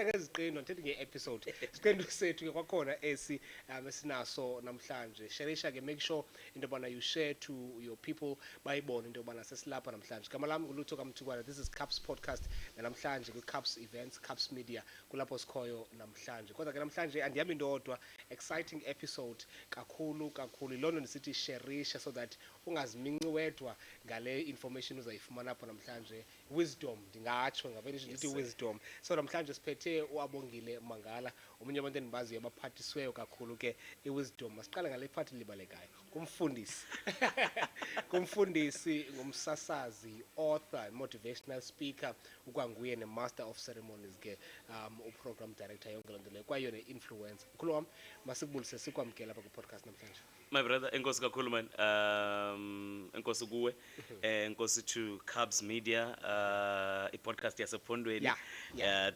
ngeziqendu ndithi nge-episode isiqendu sethu ke kwakhona esinaso namhlanje. Sherisha ke make sure into yobana you share to your people bayibone into yobana sesilapha namhlanje. Gama lami nguLutho kaMthukwana. This is Caps Podcast namhlanje kwi-Caps Events, Caps Media kulapho sikhoyo namhlanje. Kodwa ke namhlanje andihambi ndodwa, exciting episode kakhulu. Ilona ndisithi sherisha so that ungaziminci wedwa ngale information uzayifumana apha namhlanje. Wisdom ndingatsho ngavele ndithi wisdom. So namhlanje siphethe uAbongile Mangala, omunye abantu endibaziyo abaphathisweyo kakhulu ke iwisdom. Masiqale ngale part libalekayo. Kumfundisi, ngumsasazi, author, motivational speaker, ukwanguye ne-master of ceremonies ke uprogram director yonke loo nto leyo kwayo ne-influencer. Mkhulu wam masikubulise sikwamkela apha kwi-podcast namhlanje. My brother, enkosi kakhulu man. Enkosi kuwe. Enkosi to Caps Media, i-podcast yasephondweni.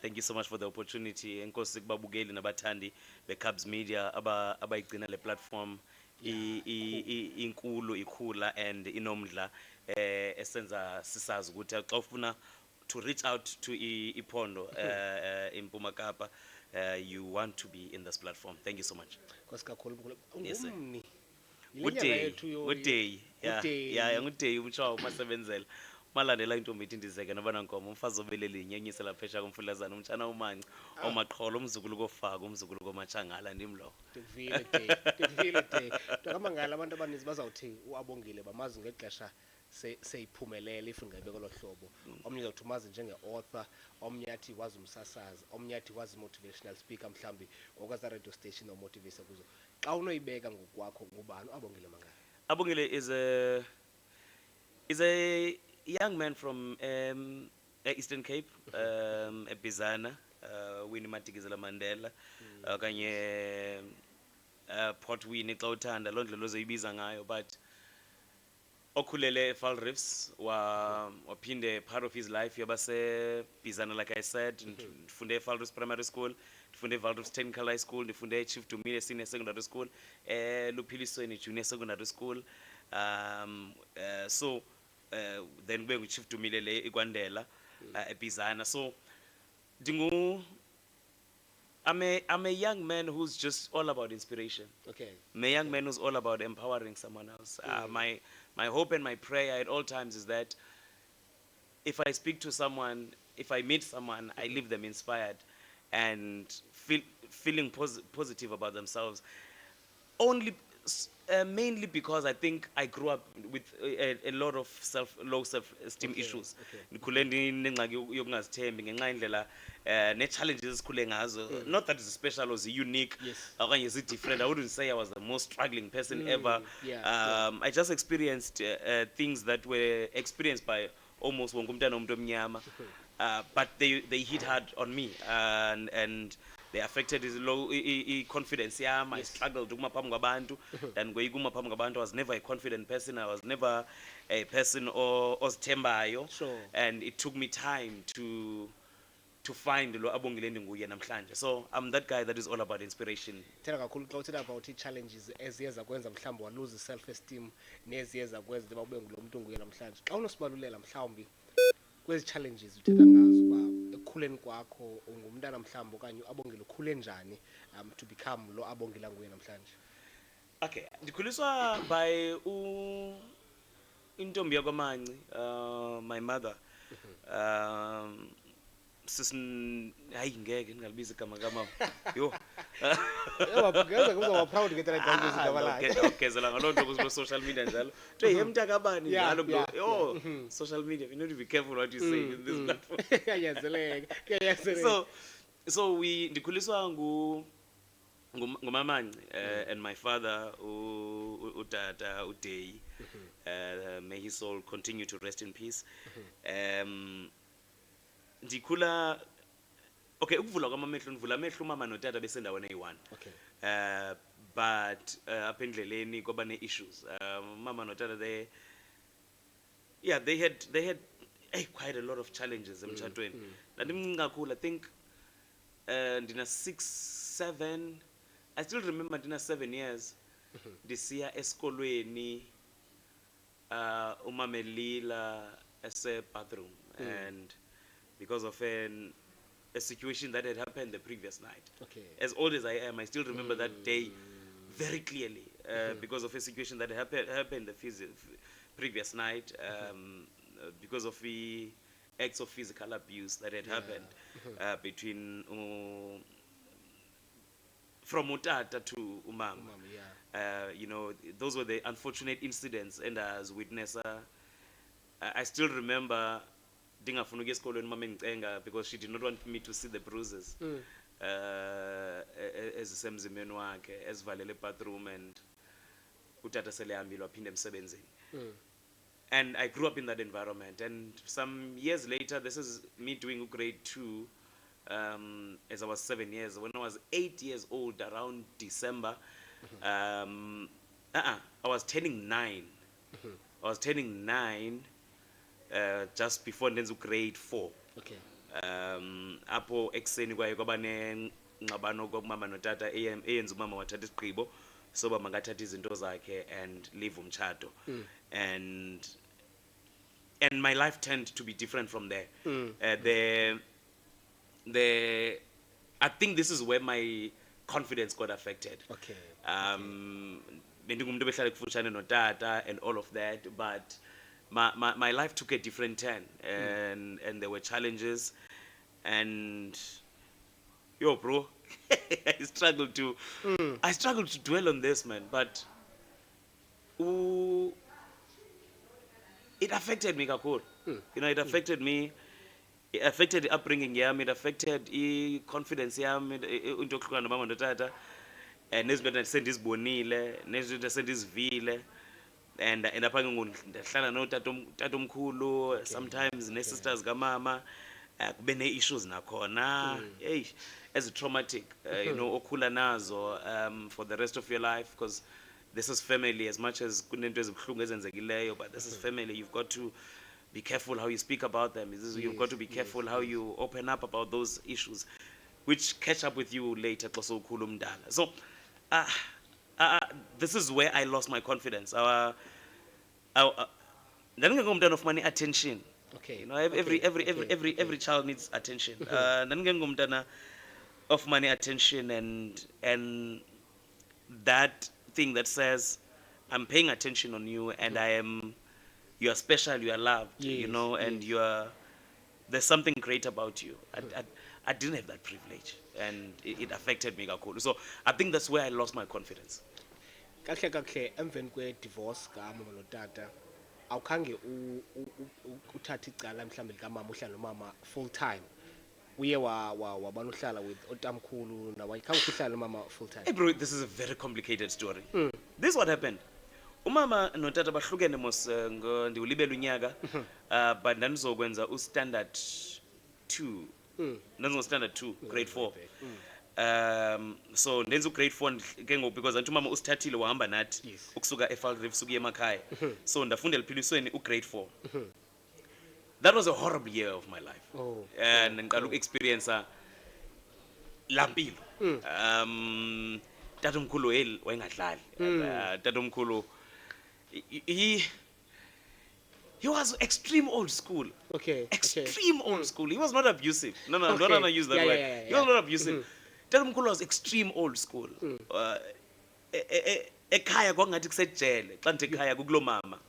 Thank you so much for the opportunity. Enkosi kubabukeli nabathandi be-Caps Media abayigcina le platform inkulu, ikhula and inomdla esenza sisazi ukuthi xa ufuna to reach out to iphondo eMpuma Kapa, you want to be in this platform. Thank you so much. Nkosi kakhulu mkhulu. Yes, Ngumni. Uday. Yeah, nguday umshawa umasebenzela. Malandela intombi ithi ndizeke nabana nkomo umfazi obelele inyenyise laphesha komfulazana umtshana umanci omaqholo umzukulu kofaka umzukulu komachangala ndimlo. Ndikuvile day. Ngamangala abantu abaninzi bazawuthi uAbongile bamazi ngexesha seyiphumelele ifungebe kolo hlobo. Omnye uzawuthi umazi njenge-author, omnye athi wazi umsasazi, omnye athi wazi motivational speaker mhlambi ngokwaza radio station omotivate kuzo. Xa unoyibeka ngokwakho ngubani uAbongile Mangala? Abongile is a young man from Eastern Cape, eBizana, Winnie Madikizela Mandela, kanye Port Winnie xa uthanda loo ndlela ozoyibiza ngayo, but okhulele eFail Reefs waphinde part of his life yabase Bizana, like I said. Ndifunde eFail Reefs Primary School, ndifunde eFail Reefs Technical High School, ndifunde Chief Dumile Senior Secondary School, Luphilisweni Junior Secondary School. So then kube Chief Dumile le ikwandela eBizana. So I'm a young man who's just all about inspiration. Okay. I'm a young man who's all about empowering someone else. My hope and my prayer at all times is that if I speak to someone, if I meet someone, I leave them inspired and feeling positive about themselves. Mainly because I think I grew up with a lot of low self-esteem issues. Ndikhule ndinengxaki yokungazithembi ngenxa indlela ne-challenges esikhule ngazo. Not that it's special or unique, okanye different. I wouldn't say I was the most struggling person ever. I just experienced things that were experienced by almost wonke umntana umuntu omnyama, but they hit hard on me and they affected his low confidence. I struggled to phambi kwabantu. Then ngoyikuma phambi kwabantu, I was never a confident person. I was never a person ozithembayo. Sure. And it took me time to find lo Abongile ndinguye namhlanje. So I'm that guy that is all about inspiration. Tell kakhulu xa uthetha about challenges eziyeza kwenza mhlawumbi walose self esteem neziyeza kwenza into ube ngulo muntu onguye namhlanje. Xa unosibalulela mhlawumbi kwezi challenges uthetha ngazo ba ekukhuleni kwakho ungumntana mhlawumbi okanye uAbongile ukhule njani to become lo Abongile nguye namhlanje? Okay, ndikhuliswa by intombi yakwamanci, my mother. Hayi ngeke ngalibiza igama kamama. Yo. Wabugeza kuba proud ngethela igama igama lakhe. Okay, zela ngaloo nto ku social media njalo. Hey emntaka bani njalo bro. Yo, social media, you need to be careful what you say in this platform. Yazeleke. So ndikhuliswa ngumamanci and my father utata uDay. May his soul continue to rest in peace. Ndikhula okay, ukuvula kwamamehlo ndivula amehlo umama notata besendaweni eyi-1. Okay. But apha endleleni kwaba ne-issues. Mama notata they had quite a lot of challenges emtshatweni. Ndandimncinci kakhulu. I think ndina 6-7, I still remember ndina 7 years ndisiya esikolweni umamelila ese bathroom and because of an a situation that had happened the previous night. Okay. As old as I am, I still remember that day very clearly because of a situation that happened the previous night, because of the acts of physical abuse that had happened between from utata to umama. You know, those were the unfortunate incidents, and as witness, I still remember ndingafuna ukuya esikolweni mama engicenga because she did not want me to see the bruises ezisemzimbeni wakhe ezivalele ebathroom, and utata sele ehambile waphinde emsebenzini. And I grew up in that environment, and some years later, this is me doing grade 2 as I was 7 years. When I was 8 years old, around December, I was turning 9. I was turning 9 just before ndenza grade 4. Okay. Apho ekseni kwaye kwaba nengxabano komama notata eyenza umama wathatha isigqibo soba makathatha izinto zakhe and leave umtshato. And my life turned to be different from there. I think this is where my confidence got affected. Okay. Bendingumuntu obehlala kufutshane notata and all of that, but my life took a different turn, and there were challenges, and yo bro, I struggled to dwell on this, man, but it affected me kakhulu. You know, it affected me. It affected the upbringing yam, it affected the confidence yam into yokuhlukana nomama notata, and nezinto sendizibonile, nezinto sendizivile, and apha ndahlala notata omkhulu, sometimes ne-sisters kamama, kube ne-issues nakhona, as traumatic, you know, okhula nazo for the rest of your life, because this is family. As much as kunento ezibuhlungu ezenzekileyo, but this is family. You've got to be careful how you speak about them. You've got to be careful how you open up about those issues, which catch up with you later. So, this is where I lost my confidence. Ndandingengomntana of money attention. Okay. You know, every child needs attention. Ndandingengomntana of money attention, and that thing that says I'm paying attention on you, and you are special, you are loved, you know, and there's something great about you. I didn't have that privilege, and it affected me kakhulu. So I think that's where I lost my confidence. Kahle emveni kwe-divorce kamama notata awukhange uthathe icala mhlawumbe likamama uhlala nomama full time, uye wabana uhlala with otamkhulu nawayikhange uhlala nomama full time? Hey bro, this is a very complicated story. This is what happened. Umama notata bahlukene mos ndiwulibela unyaka, but ndandizokwenza standard 2. Ndandizokwenza standard 2, grade 4. So ndenza grade 4 ke ngoku because antu umama usithathile wahamba nathi ukusuka eFall Reef ukuya emakhaya. So ndafundela philisweni grade 4. That was a horrible year of my life. And ngiqala uku-experience lampilo. Tatomkhulu wayengadlali. Tatomkhulu he was extreme old school. Okay. Extreme old school. He was not abusive. No, I'm not gonna use that word. He was not abusive. Tatomkhulu was extreme old school. Ekhaya kwakungathi kusejele xa ndithi ekhaya kukulo mama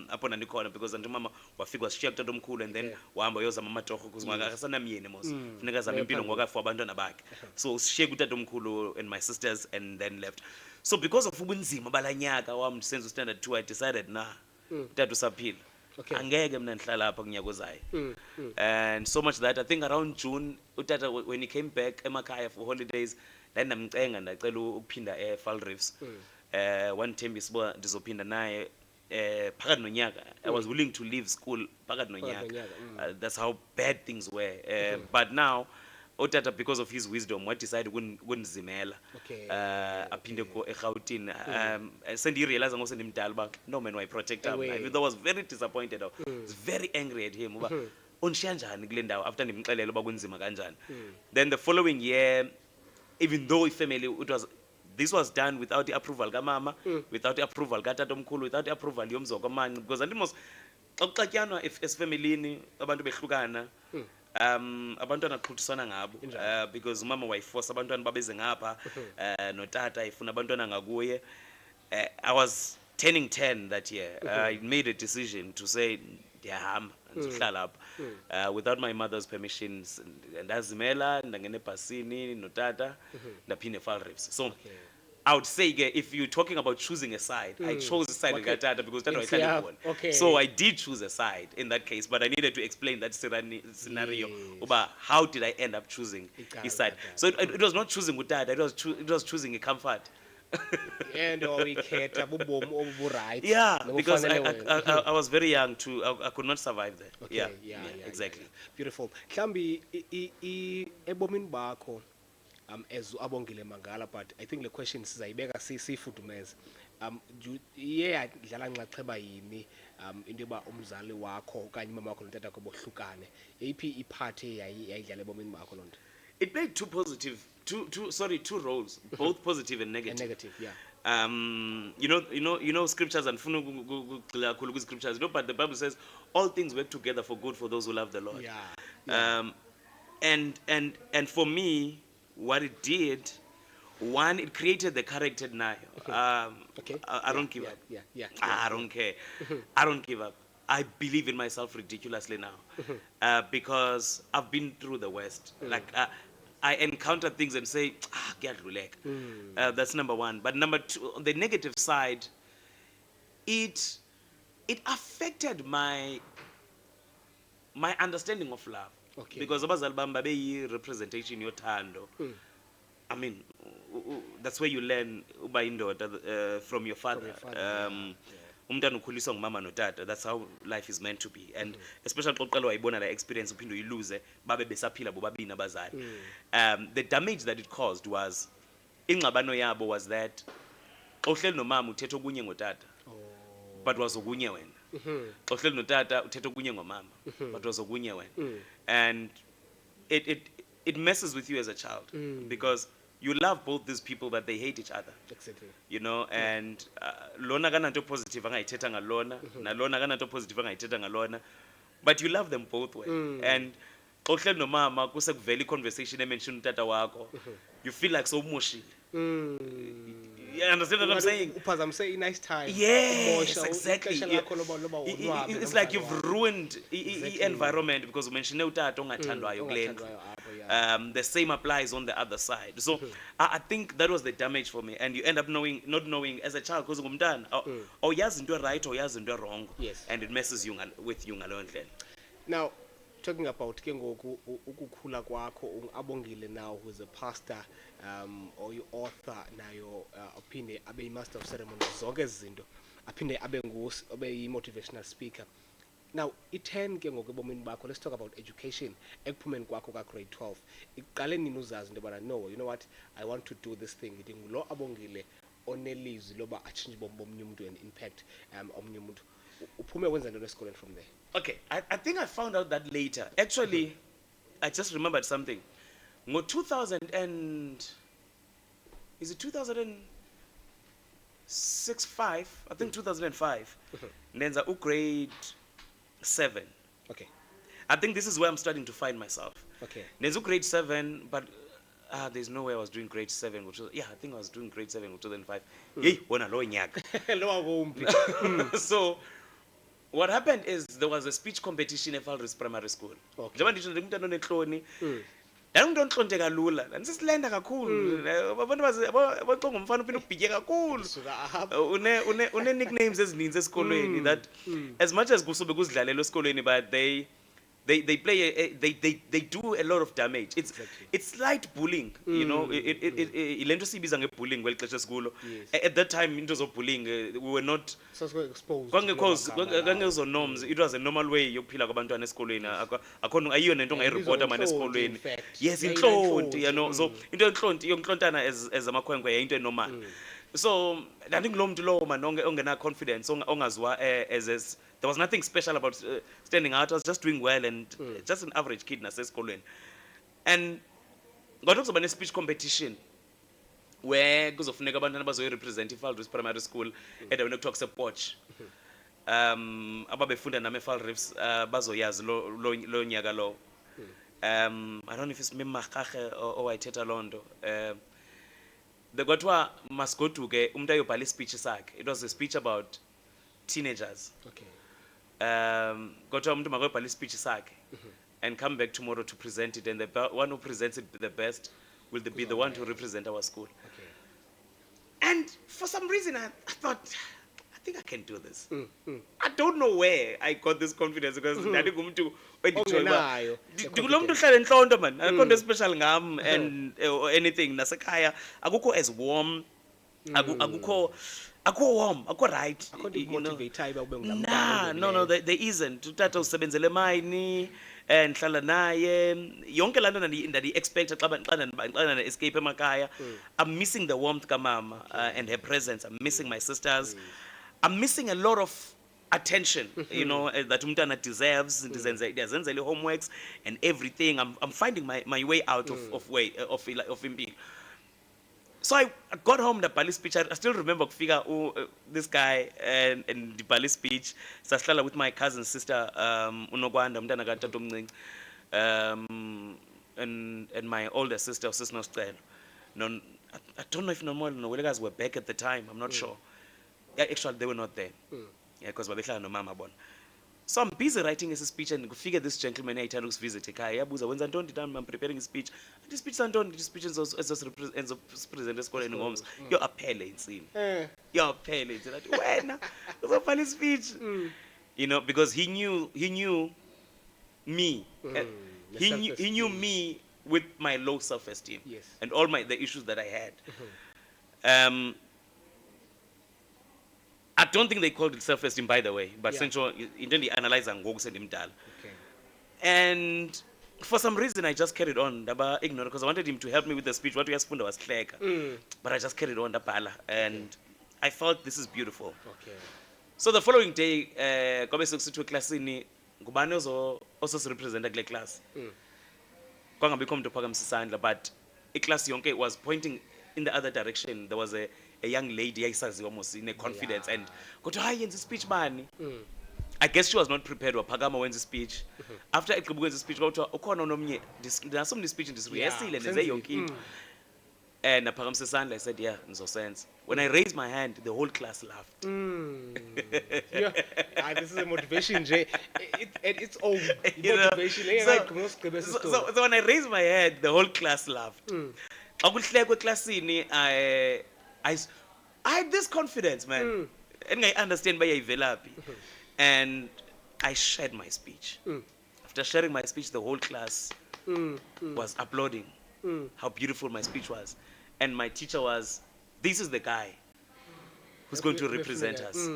apho ndandikhona, because anti mama wafika wasishiya kutatomkhulu and then wahamba uyozama amatorho kuze akasanamyeni mos funeka azame impilo ngokafa abantwana bakhe. So usishiye kutatomkhulu and my sisters and then left. So because of ubunzima balanyaka wam ndisenza standard 2, I decided utata usaphila, angeke mna ndihlala apha kunyaka ozayo. And so much that I think around June utata when he came back emakhaya for holidays, ndamcenga ndacela ukuphinda eFall Reefs. Wanthembisa uba ndizophinda naye phakathi nonyaka. I was willing to leave school phakathi nonyaka. That's how bad things were. But now utata, because of his wisdom, what decided ukundizimela aphinde ko eGauteng. Sendirealize ngoku sendimdala uba no man, why protect him. I was very disappointed. I was very angry at him uba unishiya njani kule ndawo after ndimxelela uba kunzima kanjani. Then the following year, even though family, this was done without the approval kamama, without the approval katatomkhulu, without the approval yomzi wakwamanye, because andimos xa kuxatyanwa esifemelini abantu behlukana, abantwana qhuthisana ngabo because umama wayiforce abantwana babeze ngapha notata ifuna abantwana ngakuye. I was turning 10 that year. I made a decision to say ndiyahamba ndizohlala apha without my mother's permissions, ndazimela ndangena ebhasini notata ndaphinde eFaal Reefs. So I would say if you're talking about choosing a side, I chose a side with Tata because Tata was Okay. So I did choose a side in that case, but I needed to explain that scenario about how did I end up choosing his side. So it was not choosing with Tata, it was choosing a comfort. And ikhetha bubomi obu-right. Yeah, because Nobufanele wena. I was very young too. I could not survive there. Okay, Yeah, exactly. Beautiful. Mhlambi ebomini bakho as Abongile Mangala, but I think the question sizayibeka sifudumeze. Iye yadlala nxaxheba yini into yoba umzali wakho okanye umama wakho notata wakho bohlukane? Yeyiphi iphathi yayidlala ebomini bakho loo nto? It played two two roles, both positive and negative. And negative, yeah. You know scriptures and scriptures, but the Bible says all things work together for good for those who love the Lord. Yeah. And for me, what it did, one, it created the character now. Okay. I don't give up. Yeah. I don't care. I don't give up. I believe in myself ridiculously now because I've been through the worst. Like I encounter things and say, that's number one. But number two, on the negative side, it affected my understanding of love. Okay. Because abazali bami babeyi representation yothando. I mean, that's where you learn uba indoda from your father. Umntana ukhuliswa ngumama notata. That's how life is meant to be. And especially xa uqala wayibona la experience uphinde uyiluze babe besaphila bobabini abazali. The damage that it caused was ingxabano yabo was that xa uhleli nomama uthetha okunye ngotata but wazokunye wena. Xa uhleli notata uthetha okunye ngomama but wazokunye wena. And it messes with you as a child because you love both these people but they hate each other. Exactly. You know, and lona kananto positive angayithetha ngalona nalona kananto positive angayithetha ngalona, but you love them both way. And xa uhleli nomama kusekuvela i-conversation emention utata wakho, you feel like so mushi. You understand what I'm saying? Uphazamise nice time. Yes, exactly. It's like you've ruined the environment because you mentioned utata ongathandwayo kule ndlu. The same applies on the other side. So I think that was the damage for me, and you end up not knowing as a child because ngumntana awuyazi into right or awuyazi into wrong. Yes. And it messes you with you ngaleyo ndlela. Now, talking about ke ngoku ukukhula kwakho Abongile now who's a pastor or you author nayo aphinde abe i-master of ceremonies zonke izinto aphinde abe yi-motivational speaker. Now i-10 ke ngoku ebomini bakho, let's talk about education. Ekuphumeni kwakho ka grade 12 iqale nini uzazi into yobana no, you know what, I want to do this thing. Ithi ngulo Abongile onelizwi loba achange bomnye umuntu and impact omnye umuntu. Uphume wenza ntoni esikoleni from there? Okay, I think I found out that later. Actually, I just remembered something. Ngo 2000 and is it 2006, 5? I think 2005. Nenza grade 7. Okay. I think this is where I'm starting to find myself. Okay. Nenza grade 7, but there's no way I was doing grade 7. I think I was doing grade 7 in 2005. Yey, wona lo nyaka. So what happened is there was a speech competition at Falris Primary School. Njengoba ndisho ngumntana onenhloni. Ndangumntana onhlonte kalula. Ndisisilenda kakhulu. Abantu abaqonga umfana uphinde ubhitye kakhulu. Une nicknames ezininzi esikolweni that as much as kusube kuzidlalelwa esikolweni, but they play they do a lot of damage. It's light bullying, you know. Ilento sibiza ngebullying kweli xesha esikulo. At that time into of bullying we were not so exposed. Kangezo norms. It was a normal way yokuphila kwabantwana esikolweni. Akhona ayiyo nento ongayireport manje esikolweni. Yes, inhlonti, you know. So into yonklontana as amakhwenkwe yayinto enormal. So I think lo muntu lo man ongena confidence ongazwa as there was nothing special about standing out. I was just doing well and just an average kid nasesikolweni. And got also a speech competition where kuzofuneka abantwana bazoyirepresent iFaal Reefs Primary School endaweni ekuthiwa kusePorch. Ababefunda nami eFaal Reefs bazoyazi lo nyaka lo. I don't know if it's Mimakache or Waiteta Londo. The Gotwa must go to get Umda speech sak. It was a speech about teenagers. Okay. Gotwa Umda Magopali speech sak and come back tomorrow to present it, and the one who presents it the best will be the one to represent our school. Okay. And for some reason I thought, I think I can do this. I don't know where I got this confidence because ndandingumntu Ongenayo ndikulo muntu uhlala enhlonto man akukho into special ngam and or anything nasekhaya akukho as warm akukho warm akukho right Akho nto ikumotivateayo uba ube ngulaa nah no there isn't utata usebenzele emayini ndihlala naye yonke laa nto ndandi-expecta xa na-escape emakhaya. I'm missing the warmth kamama and her presence. I'm missing my sisters. I'm missing a lot of attention, you know, that umntana deserves. Ndiyazenzela homeworks and everything. I'm finding my way out of impilo. So I got home the Bali speech. I still remember this guy and the Bali speech. Saslala with my cousin sister Unogwanda umntana kaTatomncinci and my older sister Sisnoscelo. No, I don't know if no guys were back at the time. I'm not sure. Yeah, actually they were not there. Yeah, because babehlala nomama bona. So I'm busy writing as a speech and figure this gentleman ayithanda ukuvisit ekhaya yabuza wenza ntoni nditani I'm preparing a speech. The speech santoni the speech ezopresent esikoleni ngomso yo-aphele insini yo-aphele insini athi wena uzobhala speech. You know, because he knew me. He knew me with my low self-esteem. Yes. And all the issues that I had. I don't think they called it self-esteem, by the way, but central intended analyze and go send him down. Okay. And for some reason, I just carried on. Daba ignored because I wanted him to help me with the speech. What we asked was clear, but I just carried on Dabala, and I felt this is beautiful. Okay. So the following day, Kobe to class in Gubane also represented the class. Kwanga become to Pagam Sisandla, but a class yonke was pointing in the other direction. There was a young lady, almost in a confidence, and go to high in the speech man. I guess she was not prepared. Or Pagama went the speech. After I went the speech, go to Okono no me. There's some speech in this way. And they say and Pagam Sisandla, I said, yeah, in so sense. When I raised my hand, the whole class laughed. Yeah. This is a motivation, Jay. It's old You know, motivation. So when I raised my hand, the whole class laughed. I had this confidence, man. And I understand why I developed. And I shared my speech. After sharing my speech, the whole class was applauding how beautiful my speech was. And my teacher was, this is the guy who's going to represent us.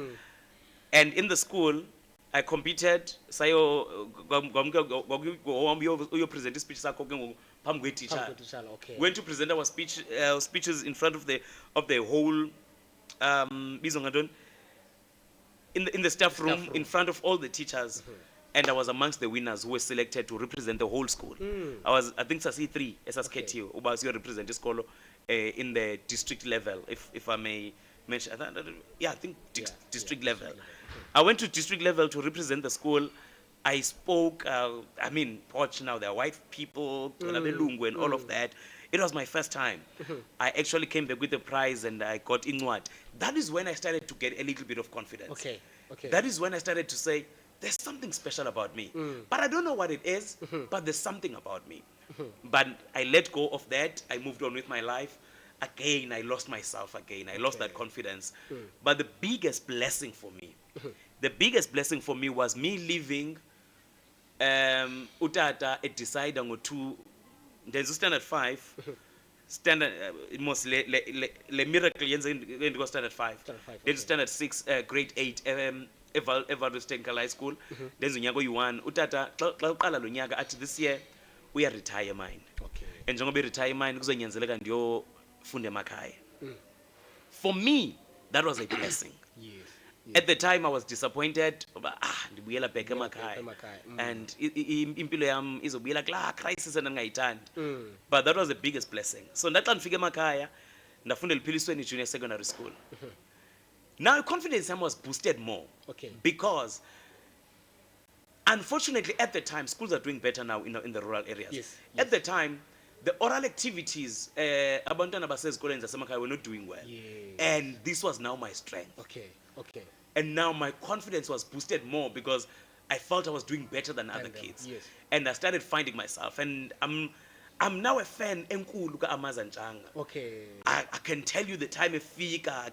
And in the school, I competed. Sayo present speech teacher. Okay. Went to present our speeches in front of the whole in the staff room in front of all the teachers. And I was amongst the winners who were selected to represent the whole school. I think Sasi 3 SSKTU Ubas you represent the school in the district level, if I may mention. I think district level. I went to district level to represent the school. I spoke, Poch now, there are white people, and all of that. It was my first time. I actually came back with a prize and I got Inwat. That is when I started to get a little bit of confidence. Okay. That is when I started to say, there's something special about me. But I don't know what it is, but there's something about me. But I let go of that. I moved on with my life. Again, I lost myself again. I lost that confidence. But the biggest blessing for me, was me leaving Utata at decide on two. There's a standard 5. Standard most le miracle yenze go standard 5. Then standard 6, grade 8 Evaldo Technical High School. Then unyaka u1 Utata xa uqala lo nyaka athi this year uya retire mine. Okay. And njengoba retire mine kuzonyanzeleka ndiyofunda emakhaya. For me, that was a blessing. Yes. At the time I was disappointed, ndibuyela back emakhaya. And impilo yam izobuyela kula crisis endingayithandi. But that was the biggest blessing. So ndaxa ndifika emakhaya ndafundela Philisweni Junior Secondary School. Now confidence was boosted more. Okay. Because unfortunately, at the time, schools are doing better now in the rural areas. Yes, At the time, the oral activities, abantwana basezikoleni zasemakhaya were not doing well. Yes. And this was now my strength. Okay. And now my confidence was boosted more because I felt I was doing better than other them, kids. yes. And I started finding myself. And I'm now a fan enkulu ka Amazanchanga. Okay. I can tell you the time efika.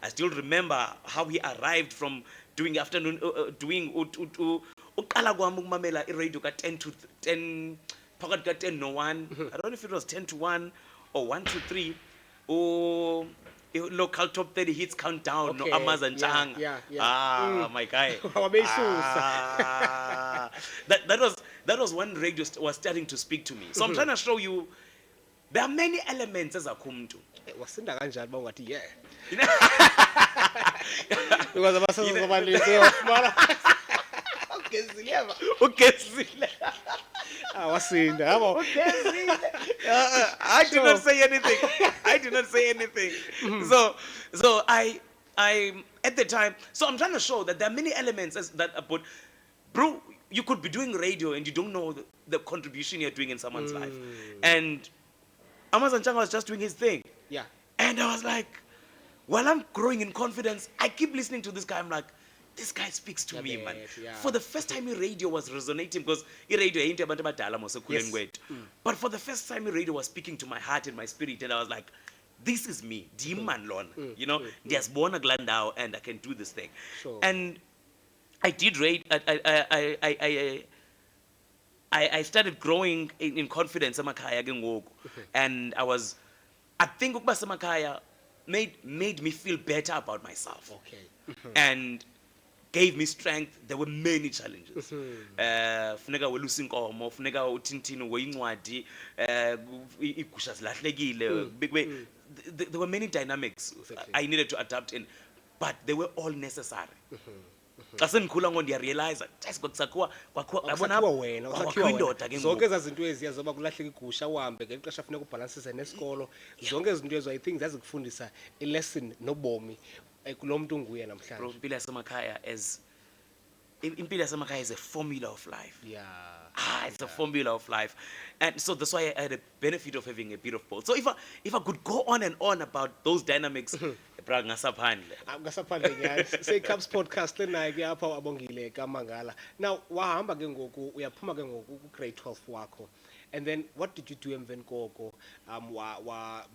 I still remember how he arrived from doing afternoon doing uqala kwami ukumamela iradio ka 10 to 10 phakathi ka 10 no 1. I don't know if it was 10 to 1 or 1 to 3 or local top 30 hits countdown no Okay, Amazanchanga. yeah. My guy. Wabeyisusa. That was when radio was starting to speak to me. So I'm trying to show you there are many elements as a kumtu. Wasinda kanjani bangathi yeah. Because abasazobalise wafumana. Ugezile. Wasinda yabo. I did not say anything. I did not say anything. So I at the time. So I'm trying to show that there are many elements that are put. Bro, you could be doing radio and you don't know the contribution you're doing in someone's life. And Amazanchanga was just doing his thing. Yeah. And I was like, while I'm growing in confidence, I keep listening to this guy. I'm like, this guy speaks to me, man. Yeah. For the first time, radio was resonating because radio ain't abantu abadala mos ekhuleni kwethu. But for the first time, radio was speaking to my heart and my spirit, and I was like, this is me, Diman Lon. You know, Diasbona Glandao, and I can do this thing. Sure. And I did rate. I started growing in confidence Samakaya ke and I think ukuba Samakaya made me feel better about myself. Okay. And gave me strength. There were many challenges. Funeka welusa inkomo, funeka uthintini weyincwadi, igusha zilahlekile. There were many dynamics I needed to adapt in, but they were all necessary. Xa sendikhula ngo ndiyarealize kwakhiwa wena indoda ke zonke ezazinto eziya zoba kulahleka igusha uhambe ngexesha funeka ubhalansise nesikolo zonke izinto ezo I think zazikufundisa a lesson nobomi kulo muntu unguye namhlanje. Bro, impilo yasemakhaya is a formula of life. Yeah. It's a formula of life. And so that's why I had a benefit of having a bit of both. So if I could go on and on about those dynamics, bra ngasaphandle. Ngasaphandle nyani. Say Cubs podcast lenayo ke apha abongile kaMangala. Now wahamba ke ngoku uyaphuma ke ngoku ku grade 12 wakho. And then what did you do emveni koko?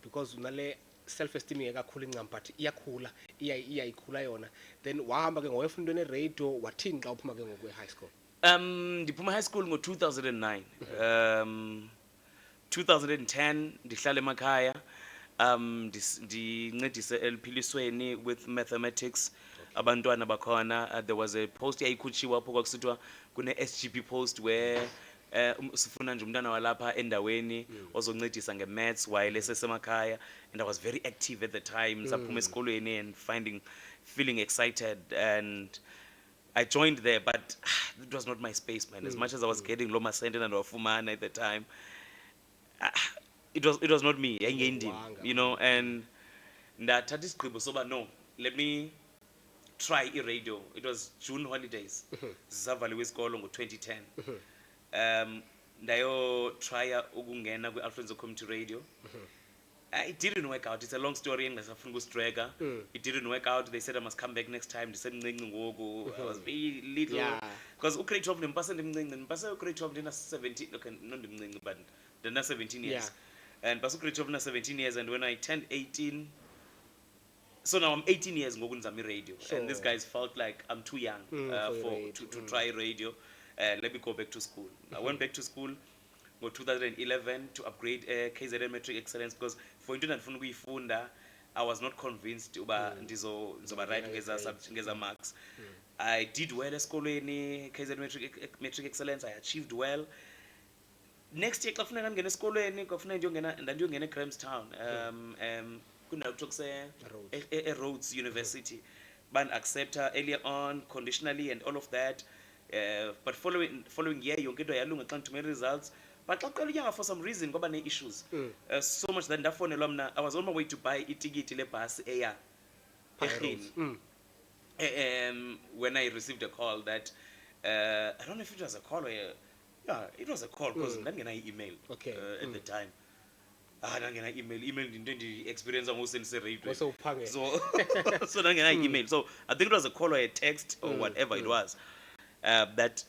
Because unale self-esteem ekakhulu incam but iyakhula iyayikhula yona. Then wahamba ke ngowefundweni radio wathini xa uphuma ke ngoku e high school? Ndiphuma high school ngo 2009. 2010 ndihlala emakhaya. Ndincedise eliphilisweni with mathematics. Abantwana bakhona. There was a post eyayikhutshiwe apho kwakusithiwa kune SGP post where sifuna nje umntana walapha endaweni ozoncedisa nge-maths while esesemakhaya, and I was very active at the time. Saphuma esikolweni and feeling excited, and I joined there, but it was not my space, man. As much as I was getting Loma Senten and Wafumana at the time, it was not me. You know, and that isigqibo soba no, let me try radio. It was June holidays. Zisavaliwe isikolo ngo 2010. Ndayo try ukungena kwi Alfonso Community Radio. It didn't work out. It's a long story. It didn't work out. They said I must come back next time. They said I was very little. Because grade 12 grade 12 didn't 17. Okay, not but then 17 years. And grade 12 17 years. And when I turned 18, so now I'm 18 years ngokunzami radio. And these guys felt like I'm too young to try radio. Let me go back to school. I went back to school in 2011 to upgrade KZN Metric Excellence because for into ndifuna ukuyifunda I was not convinced uba ndizoba right ngeza marks. I did well esikolweni KZN Metric Excellence. I achieved well. Next year xa kufuneka ngene esikolweni kwafuneka ndiyongena eGrahamstown kundawo kuthiwa Rhodes University. Ban accepta earlier on conditionally and all of that. But following year yonke into yalunga xa ngithumela results, but xa kuqala unyanga for some reason kwaba ne-issues so much that ndafonelwa mna. I was on my way to buy itikiti lebhasi eya eRhini when I received a call that I don't know if it was a call or yeah, it was a call because ndangena email Okay. at the time. Ndangena email into experience almost in radio. Wase uphangela. So ndangena email. So I think it was a call or a text or whatever it was. That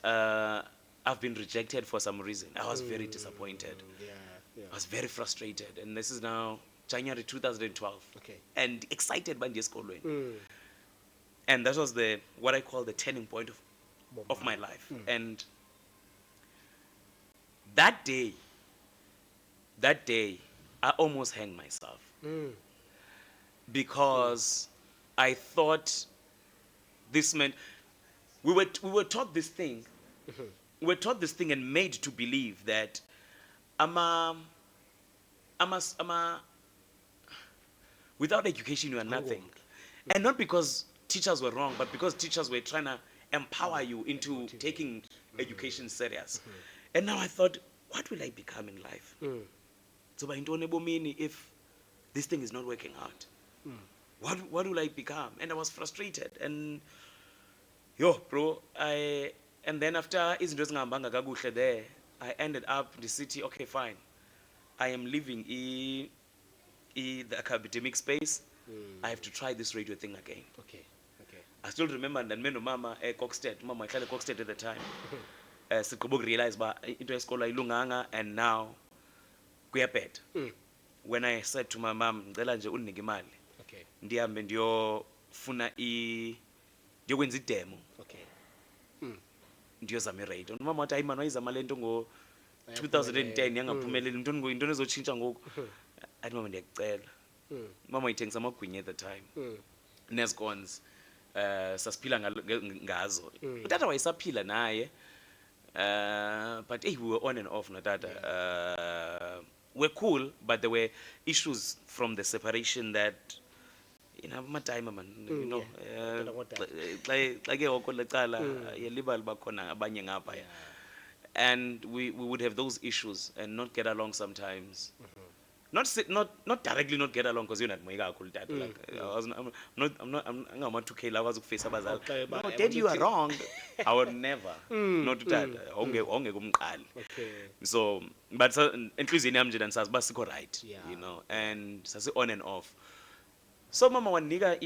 I've been rejected for some reason. I was very disappointed. Yeah. I was very frustrated, and this is now January 2012. Okay. And excited by this call. And that was what I call the turning point of my life. And that day, I almost hanged myself because I thought this meant we were taught this thing. We were taught this thing and made to believe that without education you are nothing. And not because teachers were wrong, but because teachers were trying to empower you into taking education serious. And now I thought, what will I become in life? So by Intone if this thing is not working out, what will I become? And I was frustrated. And bro, and then after there, I ended up in the city. Okay, fine. I am leaving the academic space. I have to try this radio thing again. Okay. I still remember that me no mama Coxted. Mama I tried Coxted at the time. Sikubog realized into school ilunganga, and now kuyaphetha. When I said to my mom, ngicela nje unike imali. Okay. Ndihambe ndiyofuna ndiyokwenza idemo. Okay. Ndiyozama iradio. Mama wathi ayimani wayizama lento ngo 2010 yangaphumeleli into ezotshintsha ngoku. Athi mama ndiyakucela. Mama ithengisa amagwinya at the time. Nescons. Sasiphila ngazo. Utata wayesaphila naye. But we were on and off no tata. We're cool, but there were issues from the separation that my time man, and we would have those issues and not get along sometimes. Not directly not get along because you're not moiga cool dad. I'm not 2K lovers who face abazal. No, Dad, you are wrong. I would never. Not that. Okay. So, but including Amjad and Sas, but right. You know, and Sas on and off. So mama waniga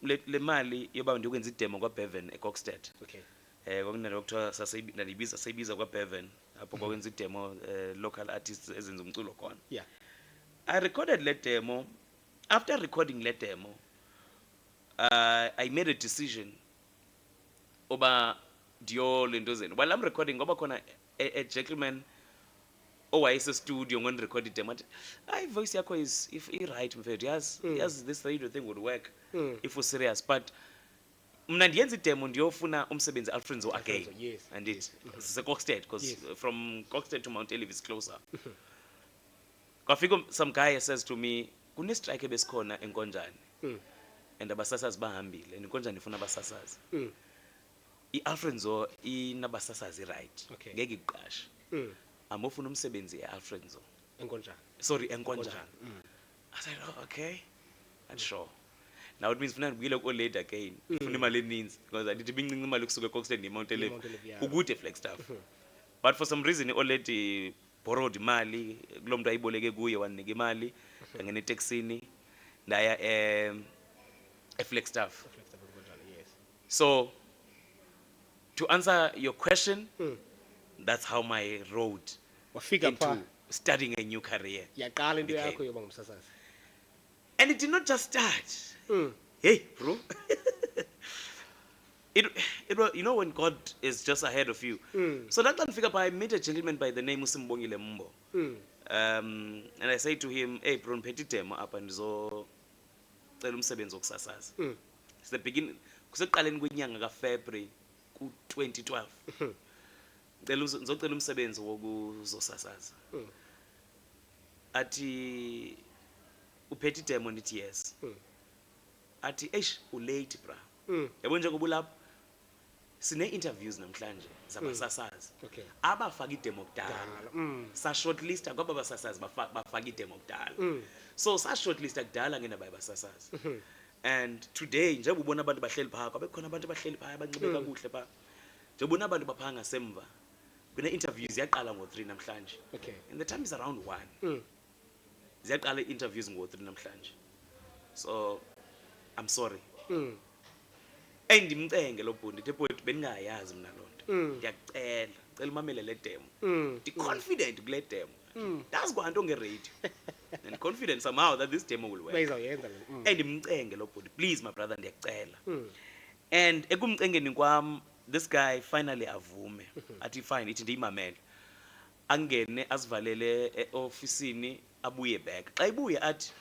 le mali yoba ndiyokwenza idemo kwa Bevan eCoxted. Okay. Kwakuna doctor sasebiza kwa Bevan apho kwakwenza idemo local artists ezenza umculo khona. Yeah. I recorded that demo. After recording that demo, I made a decision over Diol and dozen. While I'm recording, a gentleman is a studio when recorded demo. I voice yako is if he right, yes, this radio thing would work if we're serious. But mnandiyenza demo ndiyofuna umsebenzi Alfredo again. Yes. And it's a Coxted because from Coxted to Mount Olive is closer. Kwafika some guy says to me, kune strike besikhona eNkonjane. And abasasazi bahambile, eNkonjane ifuna abasasazi. iAlfredo inabasasazi right. Ngeke iqashe. Amofuna umsebenzi eAlfredo. Enkonjane. Sorry, eNkonjane. I said, oh, okay. And sure. Now it means funa ngibuyele ku late again. Funa imali eninzi because I did bincinci imali kusuka eCoxted neMount Olive. Ukude flex stuff. But for some reason already borrowed imali kulo muntu ayiboleke kuye wanika imali ngene taxini ndaya flex staff. So to answer your question, that's how my road into starting a new career. Yaqala into yakho yoba ngumsasazi. And it did not just start. Hey bro. It was, you know, when God is just ahead of you. So that time figure I met a gentleman by the name Usimbongile Mbo. And I say to him, hey bro, mphetitemo apha ndizocela umsebenzi wokusasaza. It's the beginning kusekuqaleni kwenyanga kaFebruary ku2012. Ngizocela umsebenzi wokuzosasaza. Athi uphetitemo ndithi yes. Athi eish ulate bra. Yabo nje kubulapha sine interviews namhlanje zabasasazi. Abafaka idemo kudala. Sa shortlist kwaba basasazi bafaka idemo kudala. So sa shortlist kudala ngena bayabasasazi. And today nje ubona abantu bahleli phaka bekhona abantu bahleli phaya abancibeka kuhle pha. njengoba unabantu bapha ngasemva kune-interviews ziyaqala ngo-3 namhlanje Okay. and the time is around 1 Mm. ziyaqala i-interviews ngo-3 namhlanje so I'm sorry Mm. endimcenge lo bhuti ndithi bhuti bendingayazi mna loo nto Mm. ndiyakucela cela umamele le demo Mm. ndi-confident kule demo Mm. ndazi kwanto ngeradio and confident somehow that this demo will work Bayizawuyenza le. Mm. endimcenge lo bhuti please my brother ndiyakucela Mm. and ekumcengeni kwam this guy finally avume athi fine ithi ndiyimamele angene azivalele e-ofisini abuye back xa ibuye athi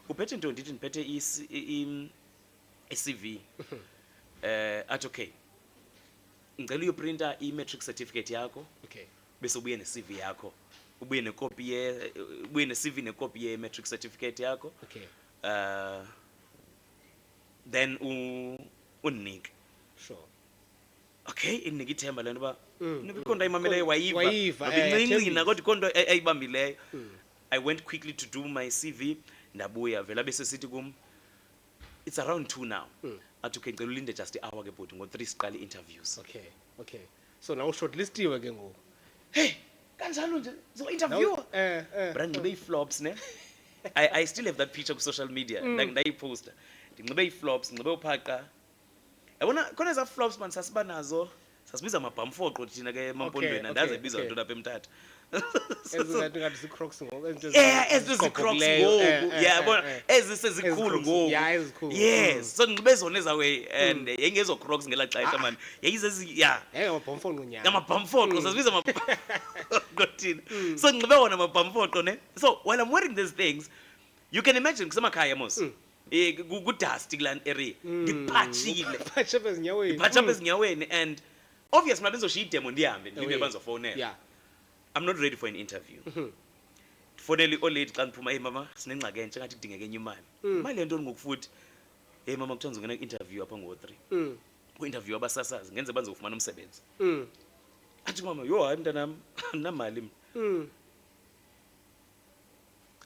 uphethe nto ndithi ndiphethe i-CV athi okay ngicela uyoprinta i-matric certificate yakho Okay. bese ubuye ne-CV yakho ubuye nekopi ubuye ne-CV nekopi ye-matric certificate yakho Okay. then unike Sure. okay indinika ithemba lento uba Mm, ikhonto ayimameleyo wayiva wayiva, noba incinci thembisa. kodwa ikhonto ayibambileyo I went quickly to do my CV ndabuya vela bese sithi kum it's around 2 now athi okay ngicela ulinde just i-hour ke bhuti ngo-3 siqala i-interviews Okay. Okay. So now shortlistiwe ke ngoku. hey kanjalo nje zo-interview but ndinxibe ii-flops ne I still have that picture ku-social media ndayiposta ndinxibe ii-flops ndinxibe uphaqa yabona khona ezaa flops man sasiba nazo sasibiza amabhamfoqo thina ke emampondweni Okay, andazi okay, ebiza okay. ntoni apha emthatha Ezingathi ngathi zii-Crocs ngoku. ezi zii-Crocs ngoku yabona ezi sezikhulu Crocs, ngoku yeah, ezikhulu. yes so ndinxibe zona ezawe and yayingezo Crocs ngelaa xesha man yayizezi ya Amabhamfoqo nyana. amabhamfoqo sasibiza amabhamfoqo thina so ndinxibe wona amabhamfoqo ne so while I'm wearing these things you can imagine kusemakhaya mos kudusty kulaa area ngiphatshile Patch-up ezinyaweni. ngiphatha apha ezinyaweni and obvious mna bendizoshiya idemo ndihambe ndilinde bandizofowunela Yeah. I'm not ready for an interview ndifonele i-olady xa ndiphuma hey mama sinengxaki entsha ngathi kudingeka enye imali imali yantoni ngoku futhi hey mama kuthiwa ndizongena ku-interview apha ngo-3 ku-interview abasasazi ngenze bandizofumana umsebenzi athi mama yho hayi mntanam andinamali mna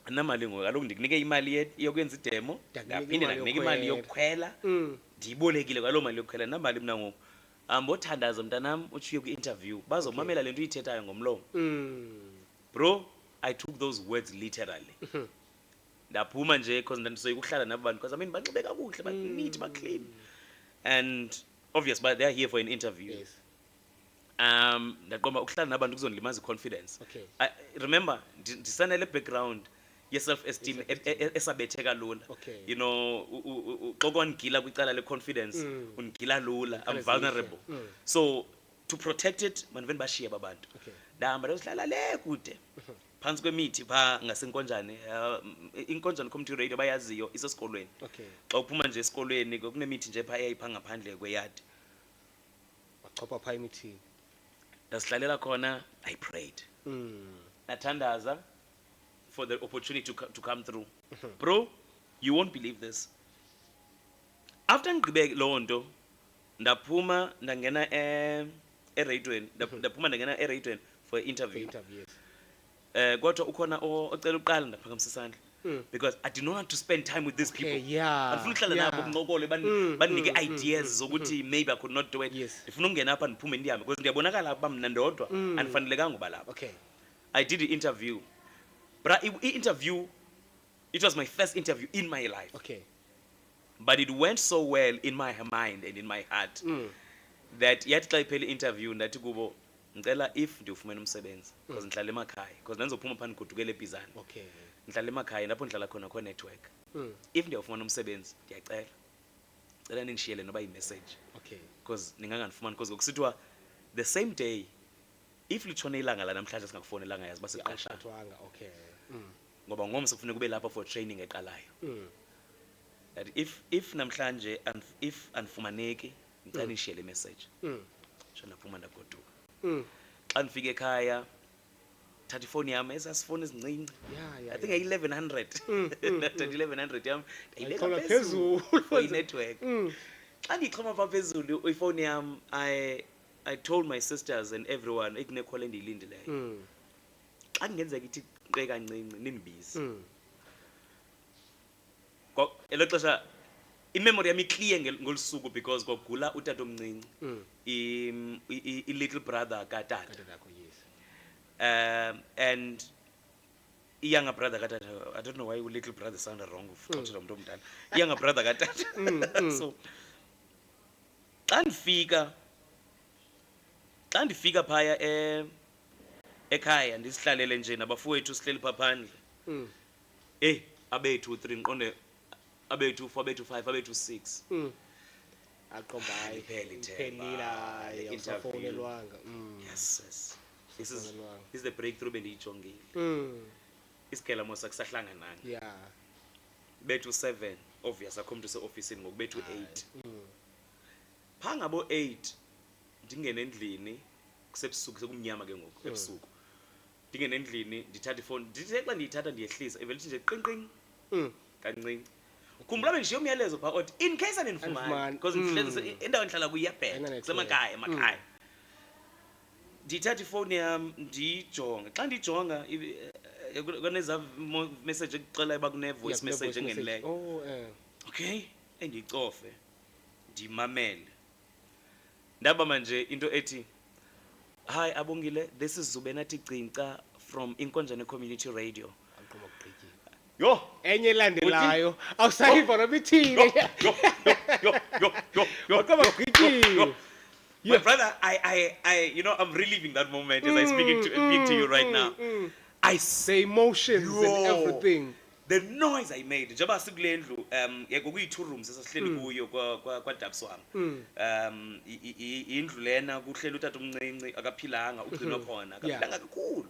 andinamali ngoku kaloku ndikunike imali yokwenza idemo ndaphinde ndakunika imali yokukhwela ndiyibolekile kwaloo mali yokukhwela andinamali mna ngoku ambothandaza mntanam utshiye kwi-interview bazomamela le nto uyithethayo ngomlomo bro I took those words literally ndaphuma nje because ndandisoyika ukuhlala nabo bantu because I mean banxibe kakuhle baneat baclean and obvious but they are here for an interview Yes. ndaqomba ukuhlala nabantu kuzondilimaza i-confidence Okay. remember ndisanele background ye-self-esteem esabetheka lula Okay. you know xa kwangila kwicala le-confidence ungila lula I'm vulnerable so to protect it maniveni bashiye aba bantu Okay. ndahamba ndayosihlala le kude phantsi kwemithi phaa ngasenkonjane inkonjane community radio bayaziyo isesikolweni Okay. xa uphuma nje esikolweni kunemithi nje phaa eyayiphaa ngaphandle kweyadi Wachopha phaa emithini. ndasihlalela khona I prayed nathandaza for the opportunity to come through bro you won't believe this after ngigqibe loo nto ndaphuma ndangena erayidweni ndaphuma ndangena erayidweni for interview Interviews. kodwa ukhona ocela uqala ndaphakamisa isandla because I did not want to spend time with these Okay, people yeah. andifuna uhlala nabo kuncokole bandinike ideas zokuthi maybe I could not do it Yes. ndifuna ukungena apha ndiphume ndihambe because ndiyabonakala uba mna ndodwa andifanelekanga uba lapha Okay. I did the interview but i-interview it was my first interview in my life Okay. but it went so well in my mind and in my heart that yathi xa iphela i-interview ndathi kubo ngicela if ndiwufumene umsebenzi because ndihlala emakhaya because ndandizophuma phaa ndigodukele ebhizana Okay. ndihlala emakhaya lapho ndihlala khona kho network if ndiyawufumana umsebenzi ndiyacela nindishiyele noba yi-message Okay. because ningangandifumani because ngokusithiwa the same day if litshone ilanga lanamhlanje singakufowunelanga yazi uba siqashana Awuqashwanga. Okay. ngoba ngomso kufuneka ube lapha for training eqalayo that if namhlanje if andifumaneki ngicela nishiyele message sho ndaphuma ndagoduka xa ndifika ekhaya thatha ifowuni yam ezasifowuni ezincinci Yeah. I think ayi-1100 ndathatha 1100 yam ndayibeka Ayixhoma phezulu phezulu. for inetwork xa ndiyixhoma phaa phezulu ifowuni yam I told my sisters and everyone ekunekhol endiyilindileyo xa kungenzeka ithi qe kancinci nindibizi elo xesha imemory yami clear ngolusuku because kwagula utata omncinci i little brother katata Kanti nakho yes. and younger brother katata, I don't know why little brother sounded wrong uxoxela umuntu omdala, younger brother katata. So xa ndifika phaya ekhaya ndisihlalele nje nabafowethu sihleli pha phandle, abethu 3 ngiqonde abethu 4 abethu 5 abethu 6 Aqombayi. Iphele Iphelila interview. yasafonelwanga. Yes. This is Safonelwanga. the breakthrough bendiyijongile. Isigela mos akusahlangananga. Yeah. Bethu 7 obvious akho umuntu se-ofisini ngoku bethu 8. Pha ngabo 8 ndingene endlini kusebusuku sekumnyama ke ngoku ebusuku. Ndingene endlini ndithatha ifoni ndithe xa ndiyithatha ndiyehlisa evelithi nje qinqing kancinci. Khumbula bendishiya umyalezo pha othi in case andinifumani because ndihlezi endaweni ndihlala kuyiyabhela kusemakhaya emakhaya. Ndithatha ifoni yam ndiyijonge, xa ndiyijonga kuneza message ekuxela uba kune-voice message engenileyo. Okay, endiyicofe ndimamele ndaba manje into ethi, hi Abongile, this is Zubenathi Gcinca from Inkonjane Community Radio. Aqoma kuqhityile. Yo Enye elandelayo awusayiva noma ithini. Aqoma kuqhityile. My brother, I you know, I'm reliving that moment as I speak to you right now. The emotions and everything. The noise I made, njengoba sikule ndlu kuyi-2 rooms esasihleli kuyo kwa-Dabs wami. Indlu lena kuhleli utata omncinci akaphilanga ugcinwa khona akaphilanga kakhulu.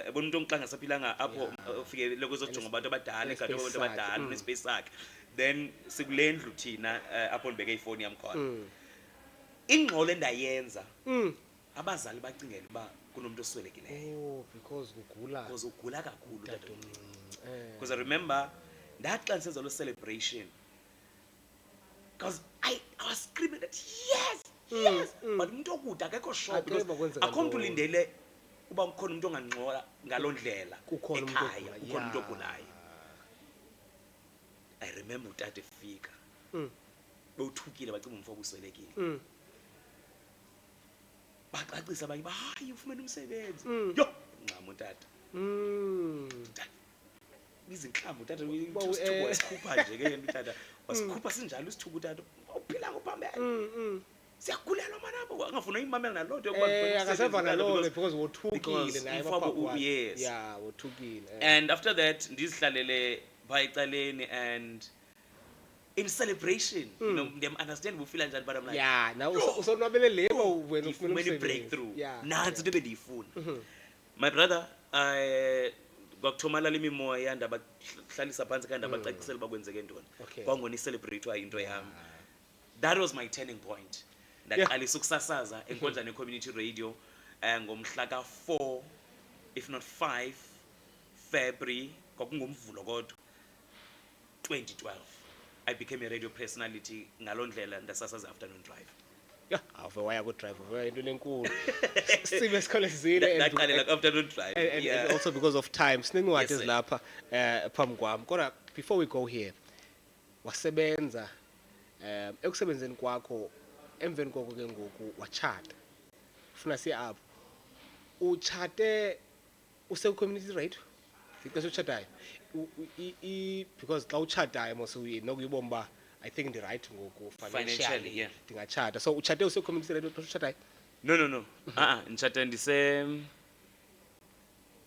Ebona umuntu onxa ngasaphilanga apho ufike lokuzojonga abantu abadala egade abantu abadala unespace sakhe. Then sikule ndlu thina apho ndibeke ifoni yami khona. Ingxolo endayenza abazali bacingela uba kunomuntu oswelekileyo. Because ugula. Because ugula kakhulu utata omncinci. Because I remember that class is a celebration. Because I was screaming that yes. But umuntu okude akekho sure because akho umuntu ulindele uba kukhona umuntu ongangxola ngaloo ndlela ekhaya, kukhona umuntu ogulayo. I remember utata efika. Bewuthukile bacinga umfo obuswelekile. Bacacisa abanye hayi ufumene umsebenzi. Yo, ncama utata. Izinhlamvu utata isithuko wasikhupha nje ke yena utata wasikhupha sinjalo isithuko utata uphila ngophambili. Siyagulela manabo angafuna imamela nalonto yokuba akaseva nalonto because wothukile naye bapha. Yes. Yeah, wothukile. And after that ndizihlalele phaya ecaleni and in celebration, you know, them understand we feel njani, but I'm like, yeah, now usonwabele lebo wena ufuna umsebenzi breakthrough. Yeah. Nansi into bendiyifuna. My brother, kwakuthomalala imimoya ndaba hlalisa phansi kanti abacacisela bakwenzeke ntoni. Kwangona i-celebrate into yami. That was my turning point. Ndaqalisa ukusasaza eNkonjane Community Radio ngomhla ka-4 if not 5 February kwakungomvulo kodwa 2012. I became a radio personality ngaloo ndlela ndasasaza afternoon drive. Yeah, ave waya ku drive waya into lenkulu. Sibe sikholezile ndaqalela afternoon drive. And also because of time siningwathi lapha phambi kwami. Kodwa before we go here wasebenza ekusebenzeni kwakho emveni koko ke ngoku wachata. Ufuna siya apho. Uchate use community radio. Because uchatayo. Because xa uchatayo mose nokuyibomba I think the right ngoku financially yeah. Ndingachata. So uchate use community radio uchatayo. No. Nchata ndise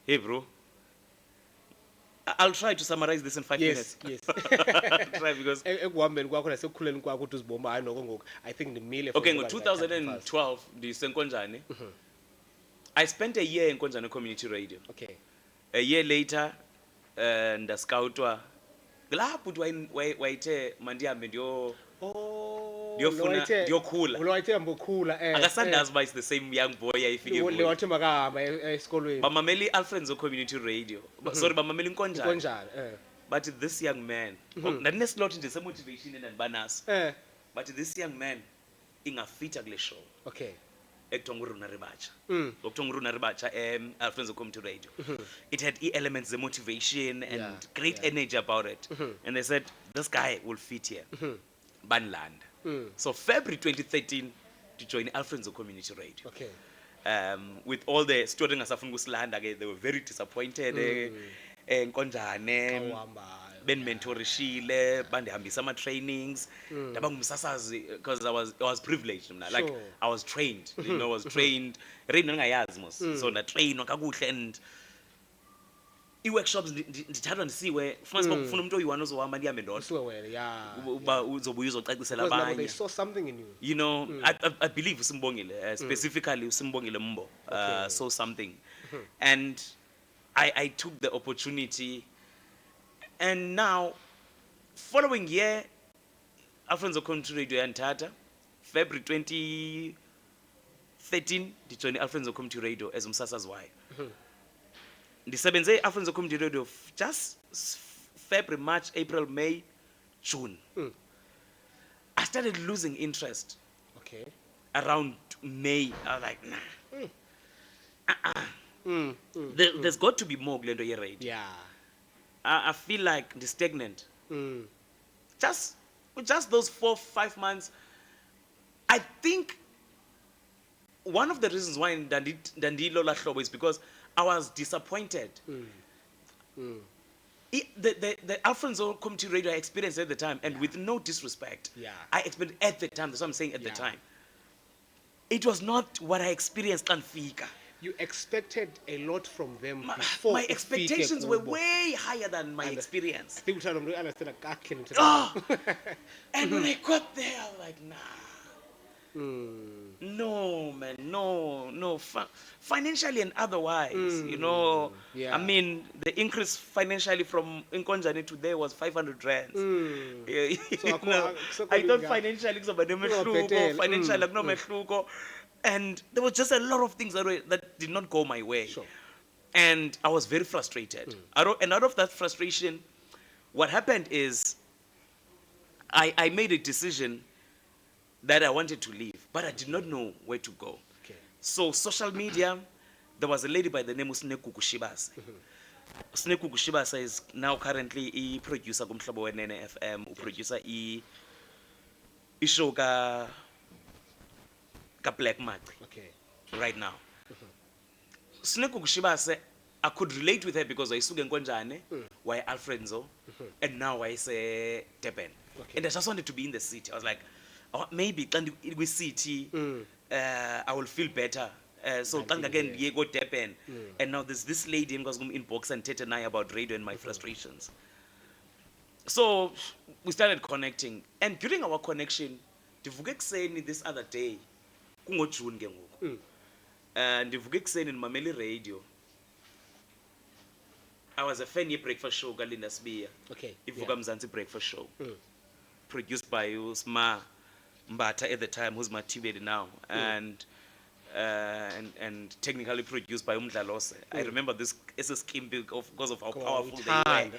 hey bro. I'll try to summarize this in 5 minutes. Yes. Try because ekuhambeni kwakho nasekukhuleni kwakho uthi uzibomba hayi noko ngoku I think the meal okay ngo-2012 ndisenkonjane. I spent a year in Konjane Community Radio. Okay. A year later ndascoutwa lapho uthi wayithe mandihambe ndiyofuna ndiyokhula. Lo wayithe mbokhula akasandazi uba it's the same young boy ayifike le wathi makahamba esikolweni. bamamela i-Alfred's Community Radio. Sorry, bamamela Inkonjane. Inkonjane But this young man ndandinesilothi nje semotivation endandibanaso. But this young man ingafita kule show. Okay. ekuthiwa nguRuna Ribacha. Okuthiwa nguRuna Ribacha Alfonso Community Radio. It had elements of motivation and great energy about it. And they said this guy will fit here. Banland. So February 2013 to join Alfonso Community Radio. Okay. With all the students asafuna ukusilanda ke, they were very disappointed. Nkonjane ben mentorishile bandihambisa ama trainings ndaba ngumsasazi because I was privileged mna, like I was trained, you know, I was trained radio ngingayazi mos, so na trainwa kakuhle, and I workshops ndithathwa ndisiwe fumanise uba kufuna umuntu oyi-1 ozohamba ndihambe ndodwa uba uzobuya uzocacisela abanye. They saw something in you. You know, I believe uSimbongile, specifically uSimbongile Mbo, saw something. And I took the opportunity, and now, following year, Alfonso Community Radio yanthatha, February 2013, ndijoine Alfonso Community Radio as umsasazi wayo. Ndisebenze Alfonso Community Radio just February, March, April, May, June. I started losing interest. Okay. Around May, I was like, nah. There's got to be more Glendo ye radio. Yeah. I feel like the stagnant. Just those 4-5 months. I think one of the reasons why Dandilo Lahlobo is because I was disappointed. The Alfonso Community Radio I experienced at the time, and with no disrespect, I experienced at the time. That's what I'm saying, at the time. It was not what I experienced on Fika. You expected a lot from them before. My expectations were way higher than my experience. And when I got there, I was like, nah. No, man, no. Financially and otherwise, you know. I mean, the increase financially from Nkonjane to there was 500 rands. You know, I thought financially, and there was just a lot of things that did not go my way. Sure. And I was very frustrated. And out of that frustration, what happened is I made a decision that I wanted to leave, but I did not know where to go. Okay. So social media, there was a lady by the name of Sneku Kushibase. Sneku Kushibase is now currently a producer of Nene FM, a producer a show ka Black Mark. Okay. Right now. Sneku Kushibase, I could relate with her because I suge Nkonjane, why Alfredo, and now I say Durban. Okay. And I just wanted to be in the city. I was like, maybe with city, I will feel better. So again, you go Durban. And now there's this lady who's going to inbox and Tete and I about radio and my frustrations. So we started connecting. And during our connection, ndivuke saying this other day, kungo June ke ngoku. Ndivuke saying in Mameli Radio. I was a fan of breakfast show Galinda Sbiya. Okay. Ivuka Mzansi breakfast show. Produced by Usma Mbata at the time, who's my TV now, and technically produced by Umdlalose. I remember this as a scheme because of how powerful they were.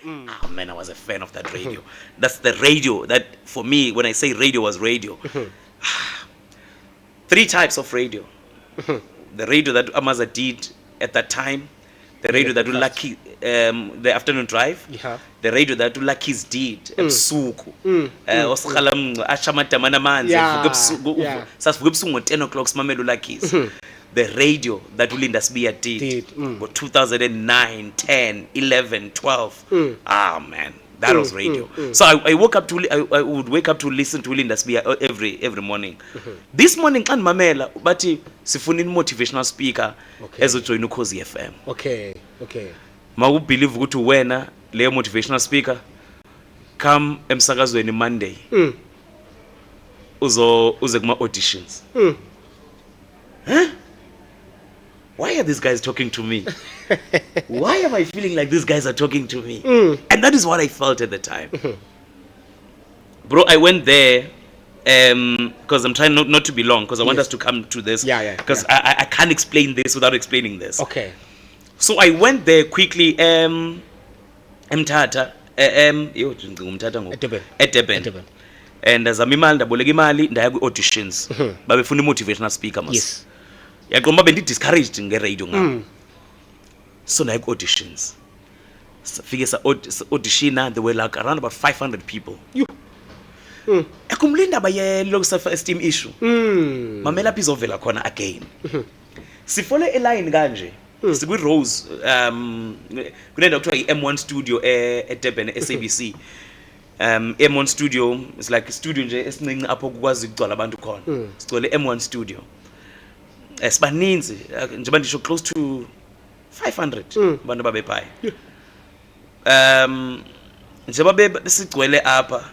Oh man, I was a fan of that radio. That's the radio that, for me, when I say radio, was radio. 3 types of radio. The radio that Amaza did at that time, the radio that Lucky, the afternoon drive, the radio that Lucky's did, ebusuku, ashamata manamanzi, sasivuka ebusuku 10 o'clock simamela Lucky's. The radio that Ulinda Sbiya did, 2009, 10, 11, 12. Ah man, that was radio. So I woke up to, I would wake up to listen to Ulinda Sbiya every morning. This morning, and Mamela, but sifuna motivational speaker ezojoin uKhozi FM. Okay. Ma believe ukuthi wena leyo motivational speaker come emsakazweni Monday. Uze kuma auditions. Huh? Why are these guys talking to me? Why am I feeling like these guys are talking to me? And that is what I felt at the time. Bro, I went there because I'm trying not to be long, because I want us to come to this. Because I can't explain this without explaining this. Okay. So I went there quickly. Mthatha, at Durban. And as a imali ndaboleka imali ndaya ku auditions. Babefuna motivational speaker mas. Yes. yaqomba bendi-discouraged nge-radio ngapha so naye ku-auditions safike sa-auditiona, there were like around about 500 people ekumlindaba ye-low self-esteem issue mamela apho izovela khona again sifole eline kanje sikwi-rose kunento kuthiwa i-M1 studio eDurban eSABC. M1 studio is like a studio nje esincinci apho kukwazi ukugcwala abantu khona sigcwele M1 studio sibaninzi njengoba ndisho close to 500 abantu babephaya njengoba besigcwele apha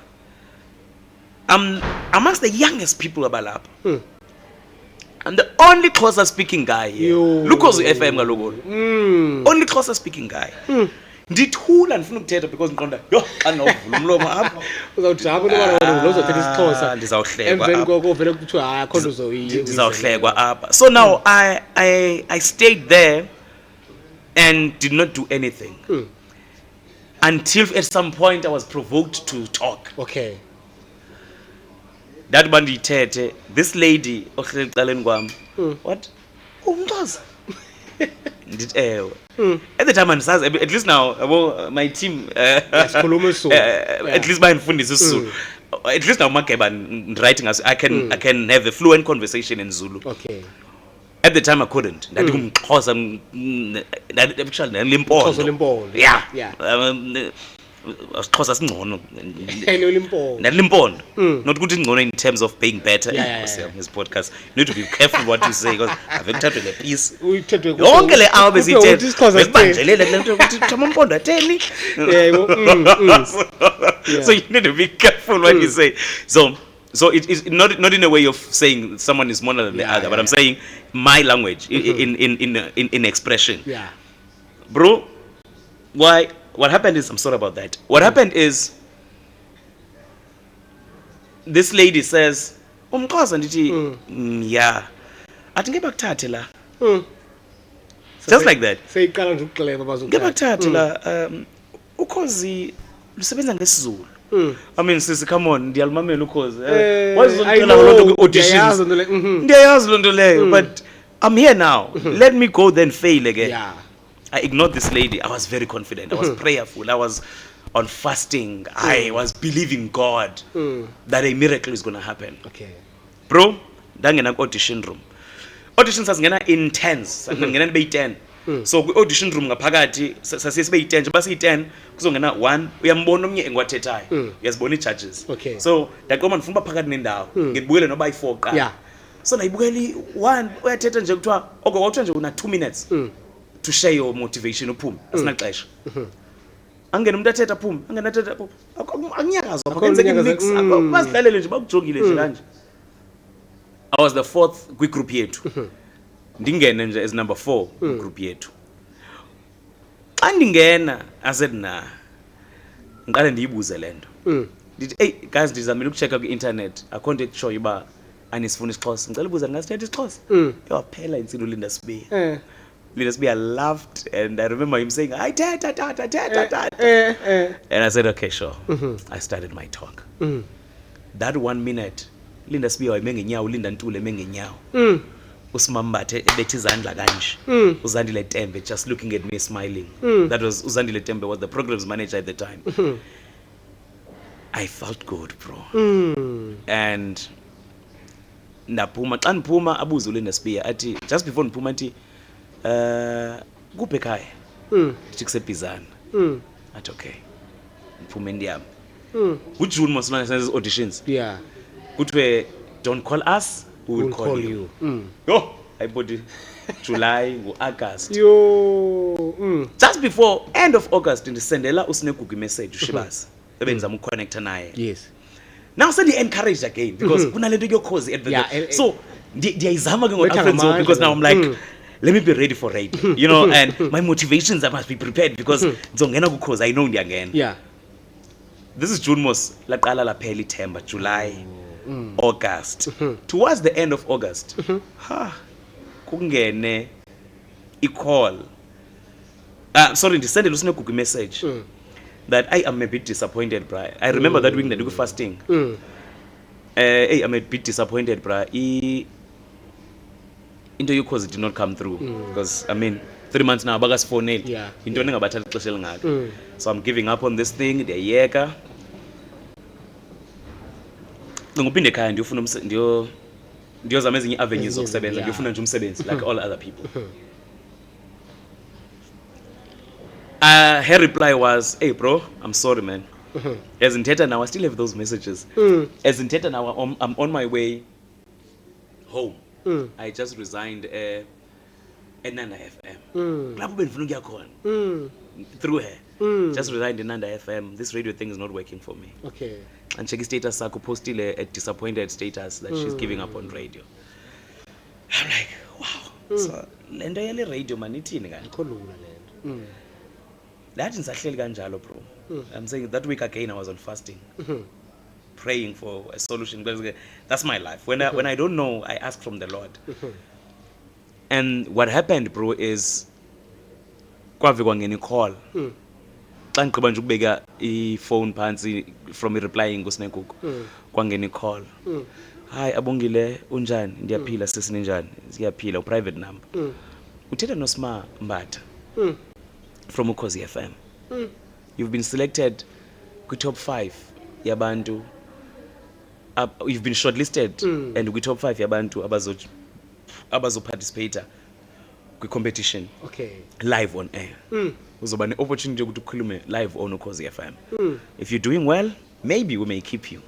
amongst the youngest people abalapha I'm the only Xhosa speaking guy here. Lucas FM kaloku. Only Xhosa speaking guy. Ndithula ndifuna ukuthetha because ngiqonda yo xa ndinawuvula umlomo apha uzawujaba into lo uzothetha isiXhosa ndizawuhlekwa emveni koko vele kuthiwa hayi akho nto uzoyiyo ndizawuhlekwa apha. So now I stayed there and did not do anything until at some point I was provoked to talk. Okay. That bandithethe this lady ohleli ecaleni kwami what umXhosa ndithi ewe at the time andisazi at least now my team sikhuluma isiZulu at least bayandifundisa isiZulu at least now mageba writing as I can have a fluent conversation in Zulu. Okay. At the time I couldn't ndathi umXhosa actually nelimpondo yeah Xhosa singcono nelimpondo not ukuthi ngcono in terms of paying better this podcast you need to be careful what you say because I've uthathwe le piece yonke le hour bezithethe besibanjelele kule nto ukuthi thamampondo atheni so you need to be careful what you say so it is not in a way of saying someone is more than the other but I'm saying my language in expression bro why what happened is I'm sorry about that. What happened is this lady says umXhosa ndithi yeah athi ngebakuthathe la just like that seyiqala nje ukuxeleba bazokuthatha ngebakuthathe la ukhozi lusebenza ngesizulu I mean sisi come on ndiyalumamela ukhozi wazizocela lonto ku-auditions ndiyayazi lonto leyo but I'm here now let me go then fail again. I ignored this lady. I was very confident. I was prayerful. I was on fasting. I was believing God that a miracle is going to happen. Okay. Bro, ndangena audition room. Auditions sasingena in 10s. Sasingena nibe 10. So ku audition room ngaphakathi sasiye sibe 10 nje basi10 kuzongena 1 uyambona omnye engwathethayo. Uyazibona i-judges. Okay. So ndaqoma ndifuna phakathi nendawo. Ngibukele noba i4 qa. Yeah. So nayibukeli 1 uyathetha nje kuthiwa okay kwathiwa nje una 2 minutes. To share your motivation uphuma asinaxesha angena umuntu athetha phuma angena athetha phuma akunyakazo akwenzeki mix akubazidlalele nje bakujongile nje kanje I was the 4th kwi group yethu ndingene nje as number 4 kwi group yethu xa ndingena I said nah ngiqale ndiyibuze lento ndithi hey guys ndizamile ukuchecka ku internet akho nto ekushoyo uba anisifuna isiXhosa ngicela ubuza ngasithetha isiXhosa yaphela insilo Linda Sibiya Linda Sibiya laughed and I remember him saying I tata and I said okay sure I started my talk that 1 minute Linda Sibiya wayime ngenyawo Linda Ntule eme ngenyawo uSimambathe ebethe izandla kanje uZandile Tembe just looking at me smiling that was uZandile Tembe was the programs manager at the time I felt good bro and ndaphuma xa ndiphuma abuze uLinda Sibiya athi just before ndiphuma athi kuphe ekhaya ndithi kusebhizana athi okay ngiphume ndiyami uJune masona senze auditions kuthiwe don't call us we will call you yo ayibodi July ngo-August just before end of August ndisendela uSinegugu message uShibasa ebenzama ukuconnecta naye yes now sendi-encouraged again because kunalento kuyokhozi at the so ndiyayizama ke ngo-African because now I'm like let me be ready for radio you know and my motivations I must be prepared because ndizongena kukhozi I know ndiyangena this is June mos laqala laphela ithemba July August towards the end of August kungene i-call sorry ndisendele uSinegugu message that I am a bit disappointed bra I remember that week that fasting hey I'm a bit disappointed bra into yokhozi did not come through because I mean 3 months now bakasifoneli Yeah, into engabathatha ixesha elingaka so I'm giving up on this thing ndiyayeka ngophinde ekhaya ndiyozama ezinye avenues zokusebenza ndiyofuna nje umsebenzi like all other people. Her reply was, hey bro, I'm sorry man. As in Teta now, I still have those messages. As in Teta now, I'm on my way home. I just resigned at Nanda FM. Lapho benifuna ukuya khona. Through her. Just resigned in Nanda FM. This radio thing is not working for me. Okay. And check status sakho postile a disappointed status that she's giving up on radio. I'm like, wow. So lento yale radio man ithini kanti? Khulula lento. That is actually kanjalo bro. I'm saying that week again I was on fasting. Praying for a solution. That's my life. When I don't know, I ask from the Lord. And what happened bro is kwave kwangena call. Xa ngiqoba nje ukubeka phone phansi from replying kuSinekuku. Kwangena call. Hi abongile unjani? Ndiyaphila sesinenjani? Siyaphila private number. Uthetha noSma Mbatha. From Ukhozi FM. You've been selected ku top 5 yabantu. You've been shortlisted and ku top 5 yabantu abazo participate ku competition. Okay. Live on air. Uzoba ne opportunity ukuthi ukhulume live on Ukhozi FM. If you're doing well, maybe we may keep you.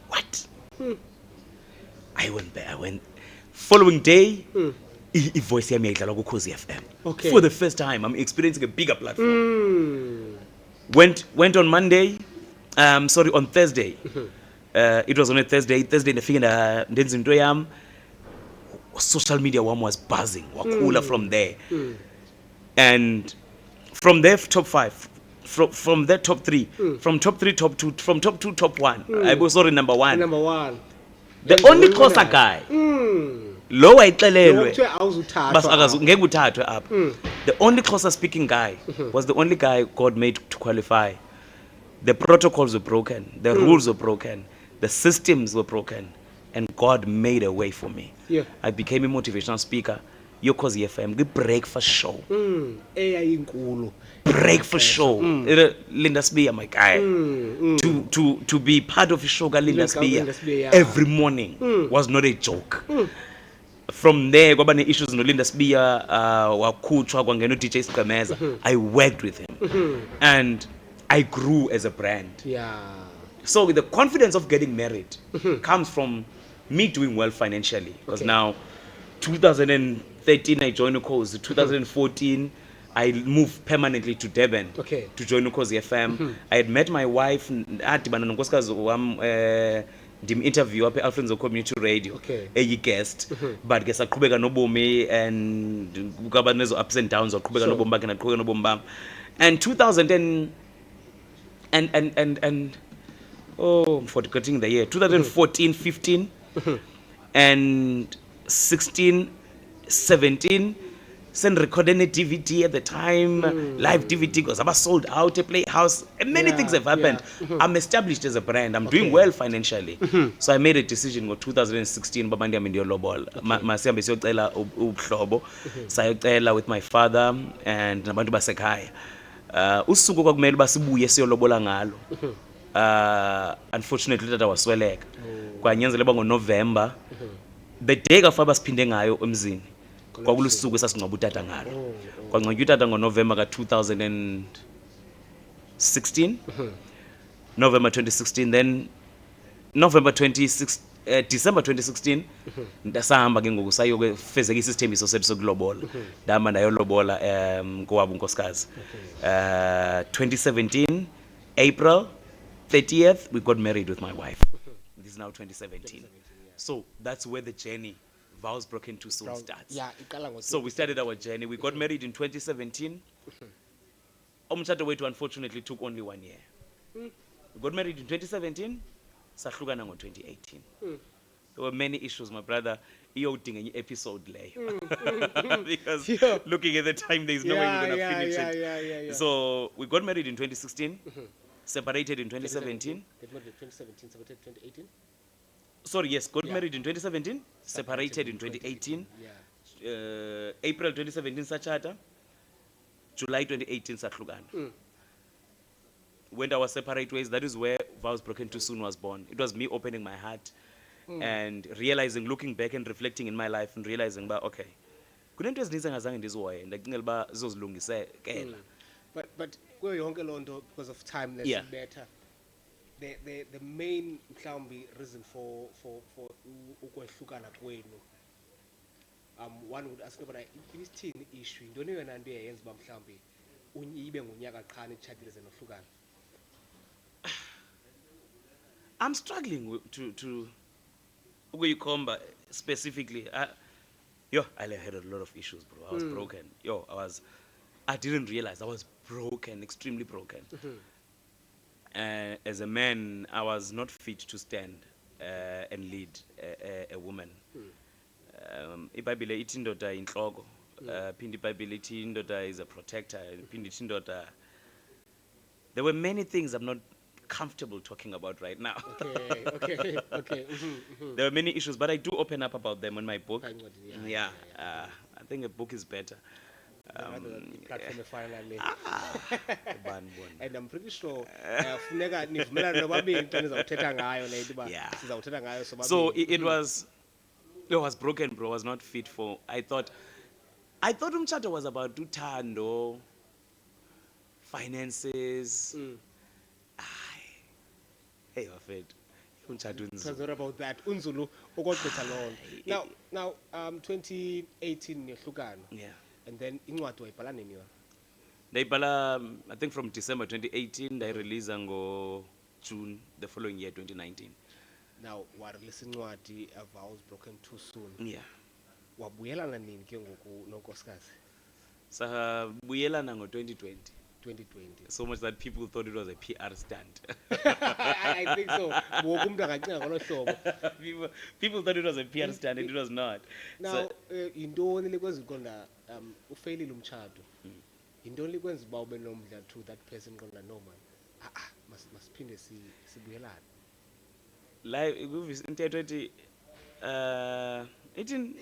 What? I went there. I went following day. Voice yami yayidlalwa ku Ukhozi FM. Okay. For the first time, I'm experiencing a bigger platform. Went on Monday. On Thursday. It was on a Thursday. Thursday ndafika ndenza into yam. Social media was buzzing. Wakula from there. And from there top 5. From there top 3. From top 3 top 2. From top 2 top 1. I was sorry number 1. Number 1. The only closer guy. Lo ayixelelwe bas ngeke uthathwe apha. The only closer speaking guy was the only guy God made to qualify. The protocols were broken, the rules were broken, the systems were broken, and God made a way for me. Yeah. I became a motivational speaker. Ukhozi FM, the breakfast show. Eyayinkulu. Breakfast show. Linda Spier, my guy. To be part of a show ka Linda Spier every morning was not a joke. From there kwaba ne issues no Linda Spier wakhutshwa kwangena DJ Sigcemeza. I worked with him and I grew as a brand. Yeah. So the confidence of getting married comes from me doing well financially because now 2013 I joined Ukhozi. 2014 I moved permanently to Durban to join Ukhozi FM. I had met my wife adibana nonkosikazi wam ndim interview apha Alfredo Community Radio eyi guest but ke saqhubeka nobomi and kukaba nezo ups and downs waqhubeka nobomi bakhe naqhubeka nobomi bam and 2000 and I'm forgetting the year 2014 15 and 16 17 send recording a DVD at the time, live DVD because I sold out a playhouse and many things have happened. I'm established as a brand. I'm doing well financially. So I made a decision in 2016 babandi amindiyo lobola. Masihambe siyocela ubuhlobo. Sayocela with my father and nabantu basekhaya. Usuku kwakumele basibuye siyolobola ngalo. Unfortunately tata wasweleka. Kwanyanzeleka ngo-November. The day kafa basiphinde ngayo emzini. Kwakulusuku esasingcwaba utata ngalo. Kwangcwatywa utata ngoNovember ka-2016. November 2016 then November 26 December 2016 ndasahamba ke ngoku sayokufezekisa isithembiso sethu sokulobola. Ndahamba ndayolobola kowabo unkosikazi. 2017 April 30th we got married with my wife. This is now 2017. So that's where the journey Vows Broken Too Soon starts. So we started our journey. We got married in 2017. Umshado wethu unfortunately took only 1 year. We got married in 2017. Sahlukana ngo 2018. There were many issues, my brother. Iyodinga enye episode leyo. Because looking at the time, there's no way we're going to finish it. So we got married in 2016. Separated in 2017. Get married in 2017, separated in 2018. sorry, yes, got Yeah. married in 2017, separated in 2018. Yeah. April 2017 sachata, July 2018 sahlukana. When I was separate ways, that is where Vows Broken Too Soon was born. It was me opening my heart and realizing, looking back and reflecting in my life and realizing, ba okay, kunento ezininzi engazange ndizihoye ndacingela uba zizozilungisekela. But kuyo yonke loo nto, because of time, let's Yeah. better. The main mhlawumbi reason for ukwehlukana kwenu, one would ask about isithini issue, yintoni yona nto eyenza uba mhlawumbi ibe ngunyaka qha nitshatile ze nohlukana? I'm struggling to ukuyikhomba specifically. I had a lot of issues, bro. I was broken. I didn't realize I was broken, extremely broken. As a man, I was not fit to stand and lead a woman. iBhayibhile ithi indoda inhloko, phinde iBhayibhile ithi indoda is a protector, phinde ithi indoda. There were many things I'm not comfortable talking about right now. Okay. There were many issues, but I do open up about them in my book. Yeah. I think a book is better. Platform finally. Ubani bona. And I'm pretty sure funeka nivumelane nobabili xa nizawuthetha ngayo le nto uba Yeah. sizawuthetha ngayo sobabili. So it was broken, bro. Was not fit for. I thought umtshato was about uthando, finances. Hey, wafethu. Umtshato It unzulu. was not about that. Unzulu okogqitha loo nto. Now 2018 niyohlukana. Yeah. And then incwadi wayibhala nini yona? Ndayibhala, I think from December 2018, ndayirelease ngo June the following year, 2019. Now warelease incwadi, Vows Broken Too Soon. Yeah. Wabuyelana nini ke ngoku nonkosikazi? Sabuyelana ngo 2020. 2020. So much that people thought it was a PR stunt. I think so. Ngoku umuntu angacinga ngolo hlobo. People thought it was a PR stunt and it was not. Now yintoni likwenza uqonda ufailile umtshato? Yintoni likwenza uba ube nomdla to that person qonda no man. Masiphinde sibuyelane. Live intetho ethi ithi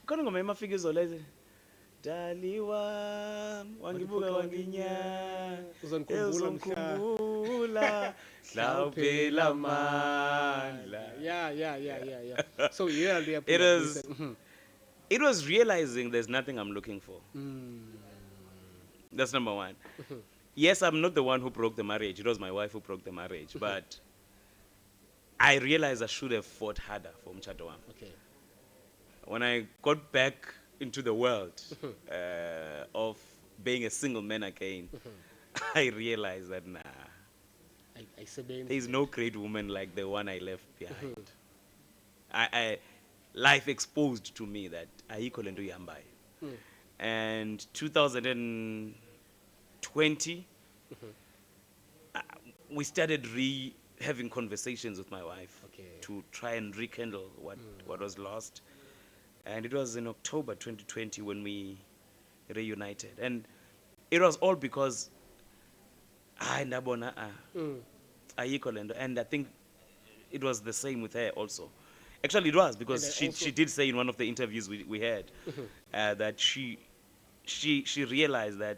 khona ngoma emafika izoleze daliwa wangibuka wanginya uzongikhumbula mhlawuphela amandla. Yeah. So yeah. It was realizing there's nothing I'm looking for. That's number one. Yes, I'm not the one who broke the marriage. It was my wife who broke the marriage. But I realized I should have fought harder for mtshato wami. Okay. When I got back into the world of being a single man again, I realized that there is no great woman like the one I left behind. Life exposed to me that ayikho lento ihambayo. And 2020, we started having conversations with my wife to try and rekindle what was lost. And it was in October 2020 when we reunited. And it was all because ndabona ayikho lento. And I think it was the same with her also. Actually, it was because she did say in one of the interviews we had that she realized that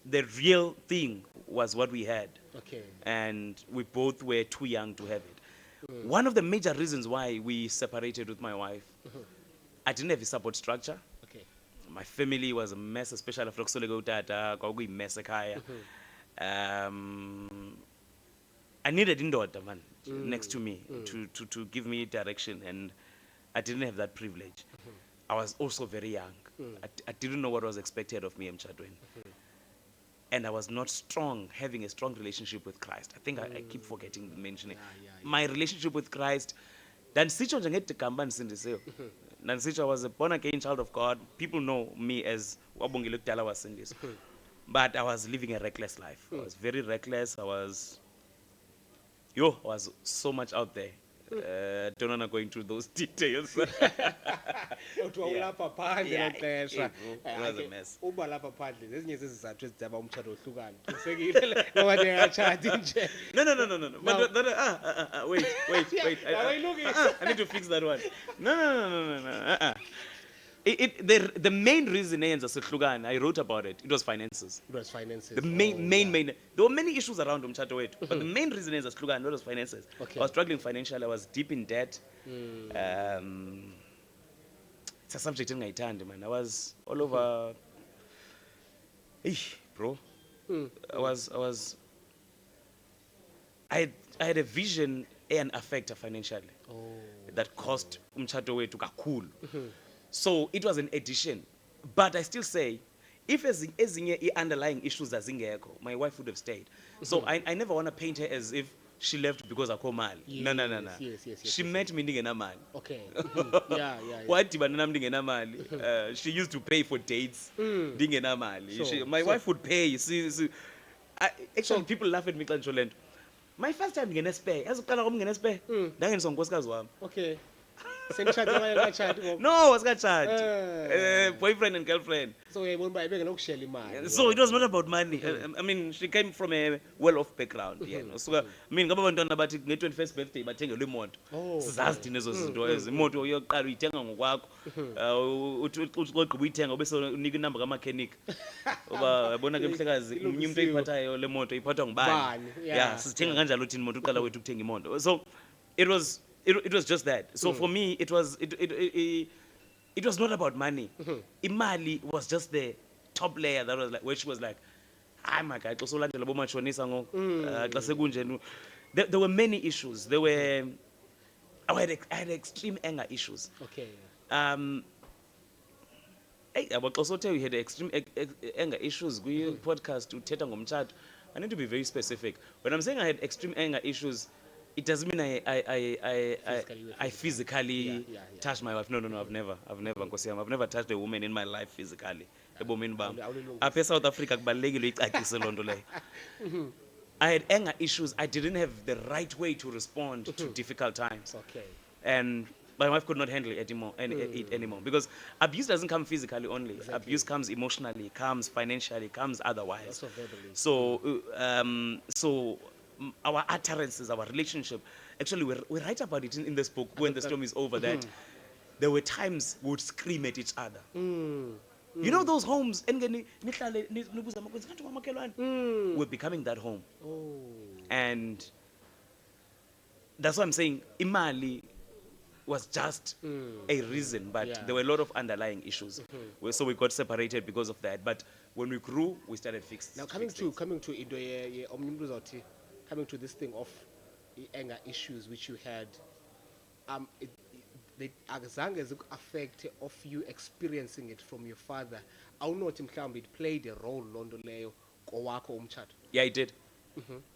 the real thing was what we had. Okay. And we both were too young to have it. One of the major reasons why we separated with my wife, I didn't have a support structure. Okay. My family was a mess, especially after Kusoleka utata, kwakuyi mess ekhaya. I needed indoda man next to me to give me direction, and I didn't have that privilege. I was also very young. I didn't know what was expected of me emtshadweni. And I was not strong, having a strong relationship with Christ. I think I keep forgetting to mention it. My relationship with Christ, ndandisitsho nje ngedigamba ndisindisiwe. Ndandisitsho I was a born again child of God. People know me as wabongile kudala wasindiswa. But I was living a reckless life. I was very reckless. I was so much out there. Don't wanna go into those details. Uthiwa ulapha phandle Yeah, noxesha. bro, it was a mess. Uba lapha phandle zezinye zezizathu ezidaba umtshato ohlukane. Qinisekile ngoba ndingakatshati nje. No. But wait. Now I look I need to fix that one. No. The main reason eyenza sihlukane, I wrote about it. It was finances. It was finances. The main. There were many issues around umtshato wethu, but the main reason eyenza sihlukane was finances. Okay. I was struggling financially. I was deep in debt. It's a subject engayithandi, man. I was all over. Bro. I had a vision and affect financially that cost umtshato wethu kakhulu. So it was an addition. But I still say, if ezinye underlying issues azingekho, my wife would have stayed. So I never want to paint her as if she left because akho mali. No. Yes, She met me ndingenamali. Okay. Yeah. Wadibana nami ndingenamali. She used to pay for dates ndingenamali. Sure. My wife would pay. Actually, people laugh at me xa nditsho le nto. My first time ndingene-spare, yazi uqala kwam ngene-spare, ndangeniswa ngunkosikazi wam. Okay. Senitshate okanye akatshati ngoku? No, wasikatshati. Boyfriend and girlfriend. So uyayibona uba ebengenokushela imali. So it was not about money. I mean, she came from a well-off background. So, I mean, ngaba bantwana bathi nge-21st birthday bathengelwe imoto. Sizazi thina ezo zinto ezo. Imoto uyoqala uyithenga ngokwakho. Uthi ugqiba uyithenga ubese unika inamba ka-mechanic. Uba yabona ke mhlekazi, umunye umuntu oyiphathayo le moto iphathwa ngubani. Yeah, sithenga kanjalo thina imoto uqala wethu ukuthenga imoto. So it was just that. So for me, it was not about money. Imali was just the top layer that was like, where she was like, "Hi, my guy, there were many issues. I had extreme anger issues. Okay. Hey, about also tell you had extreme anger issues. We podcast to Teta Ngomchat. I need to be very specific. When I'm saying I had extreme anger issues, it doesn't mean I physically touched my wife. No, I've never, Nkosi yami. I've never touched a woman in my life physically. Ebomini bam. Apha eSouth Africa kubalekile uyicacise loo nto leyo. I had anger issues. I didn't have the right way to respond to difficult times. Okay. And my wife could not handle it anymore because abuse doesn't come physically only. Exactly. Abuse comes emotionally, comes financially, comes otherwise. Also verbally. So our utterances, our relationship, actually we write about it in this book, When the Storm is Over, that there were times we would scream at each other. You know those homes, we're becoming that home. And that's why I'm saying Imali was just a reason, but there were a lot of underlying issues. So we got separated because of that. But when we grew, we started fixing. Now coming to into coming to this thing of anger issues which you had, they azange affect of you experiencing it from your father. Awunothi mhlawumbe it played a role loo nto leyo kowakho umtshato. Yeah, it did.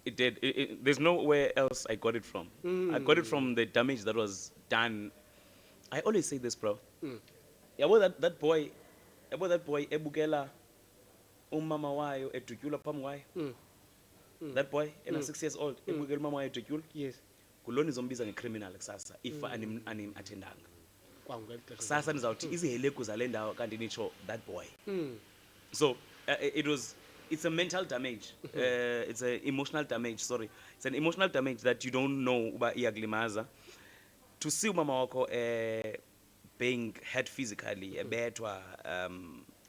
It did. There's nowhere else I got it from. I got it from the damage that was done. I always say this, bro. That boy ebukela umama wayo edutyula phambi kwayo. That boy, 6 years old, ebukela umama wayo edutyula. Yes. Kulona izombiza ngecriminal kusasa if animathendanga. Kusasa nizawuthi iziheleku zale ndawo kanti nitsho that boy. So it's a mental damage. It's an emotional damage, sorry. It's an emotional damage that you don't know uba iyakulimaza. To see umama wakho being hurt physically, ebethwa,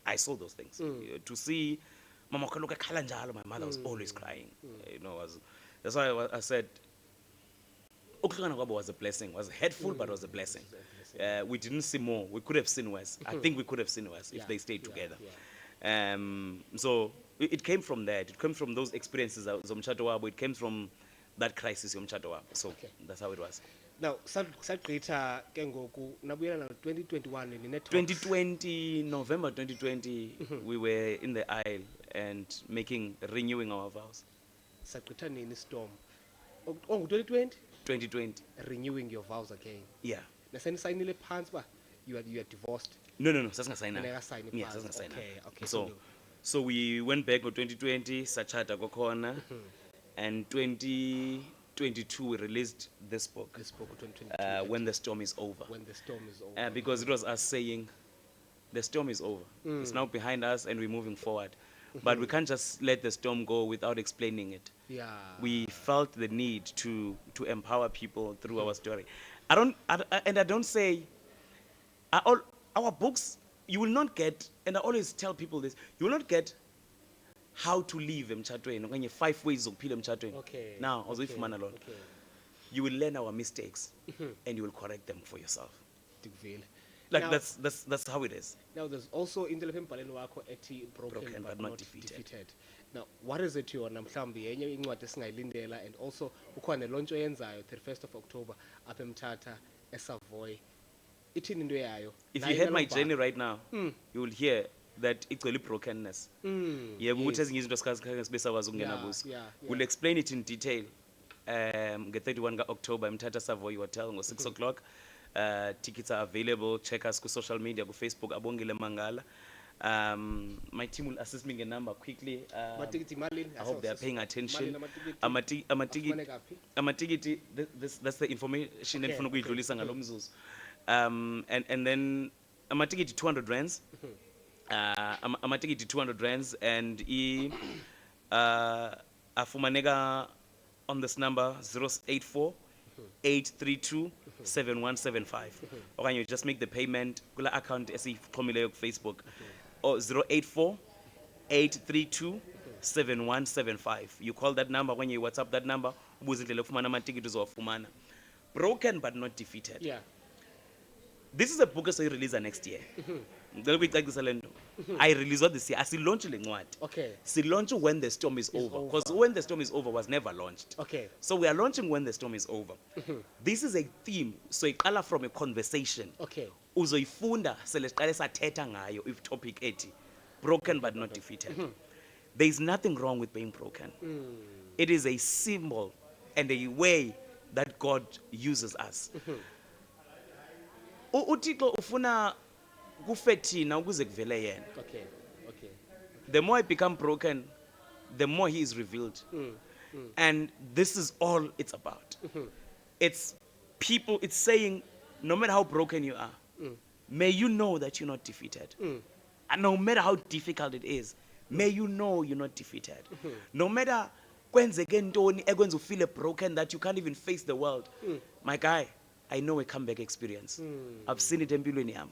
I saw those things. To see mama wakho lokhu ekhala njalo, my mother was always crying. That's why I said ukuhlukana kwabo was a blessing. Was hurtful, but was a blessing. We didn't see more. We could have seen worse. I think we could have seen worse if they stayed together. So it came from that. It came from those experiences zomtshato wabo. It came from that crisis yomtshato wabo. So that's how it was. Now, sagqitha ke ngoku nabuyela na 2021 in network. 2020, November 2020, we were in the aisle and renewing our vows. Sagqitha nini Storm? 2020? 2020. Renewing your vows again. Yeah. Nasenisayinile phansi ba you are divorced. No, sasingasayina. Yeah, sasingasayina. Okay. So we went back in 2020, sachata kokhona, and 2021 2022 we released this book, This book of 2022. When the Storm is Over. When the Storm is over. Because it was us saying, the storm is over. It's now behind us and we're moving forward. But we can't just let the storm go without explaining it. Yeah. We felt the need to empower people through our story. I don't say, our books, you will not get, and I always tell people this, you will not get how to live emtshatweni okanye 5 ways zokuphila emtshatweni. Okay. Now, awuzoyifumana lona. Okay. You will learn our mistakes and you will correct them for yourself. Ndikuvile. Like Now- that's how it is. Now there's also into lapha embhaleni wakho ethi broken but not defeated. Now what is it yona mhlawumbi yenye incwadi esingayilindela, and also ukhona nelontsho yenzayo 31st of October apha eMthatha eSavoy. Ithini into yayo? If Nayo you heard my inalombhalo. journey right now, you will hear that igcwele brokenness. Yebo ukuthi ezinye izinto sikhathi sibe sakwazi ukungena kuzo. Yeah. We'll explain it in detail. Nge-31 ka-October eMthatha Savoy Hotel ngo-6 o'clock. Tickets are available. Check us on social media, on Facebook, Abongile Mangala. My team will assist me in a number quickly. Amatikiti malini? I hope they are paying attention. Malini amatikiti? Amatikiti, that's the information Okay, endifuna ukuyidlulisa ngalo mzuzu. And then amatikiti 200 rands. Amatikiti 200 rands, and afumaneka on this number 084 832 7175. Okanye you just make the payment kula account esiyixhomileyo ku Facebook, or 084 832 7175. You call that number, when you WhatsApp that number, ubuze indlela ufumana amatikiti uzowafumana. Broken but not defeated. Yeah. This is a book esiyirelease next year. Ngicela ukuyicacisa le nto. I release this year. Asilaunch le ncwadi. Okay. Silaunch when the storm is over, because when the storm is over was never launched. Okay. So we are launching when the storm is over. This is a theme, so iqala from a conversation. Okay. Uzoyifunda sele siqale sathetha ngayo if topic ethi broken but not defeated. There is nothing wrong with being broken. It is a symbol and a way that God uses us. uThixo ufuna kufe thina ukuze kuvele yena. Okay. Okay. The more I become broken, the more he is revealed. And this is all it's about. It's people, it's saying, no matter how broken you are, may you know that you're not defeated. And no matter how difficult it is, may you know you're not defeated. No matter kwenzeke ntoni ekwenza u feel broken that you can't even face the world. My guy, I know a comeback experience. I've seen it empilweni yami.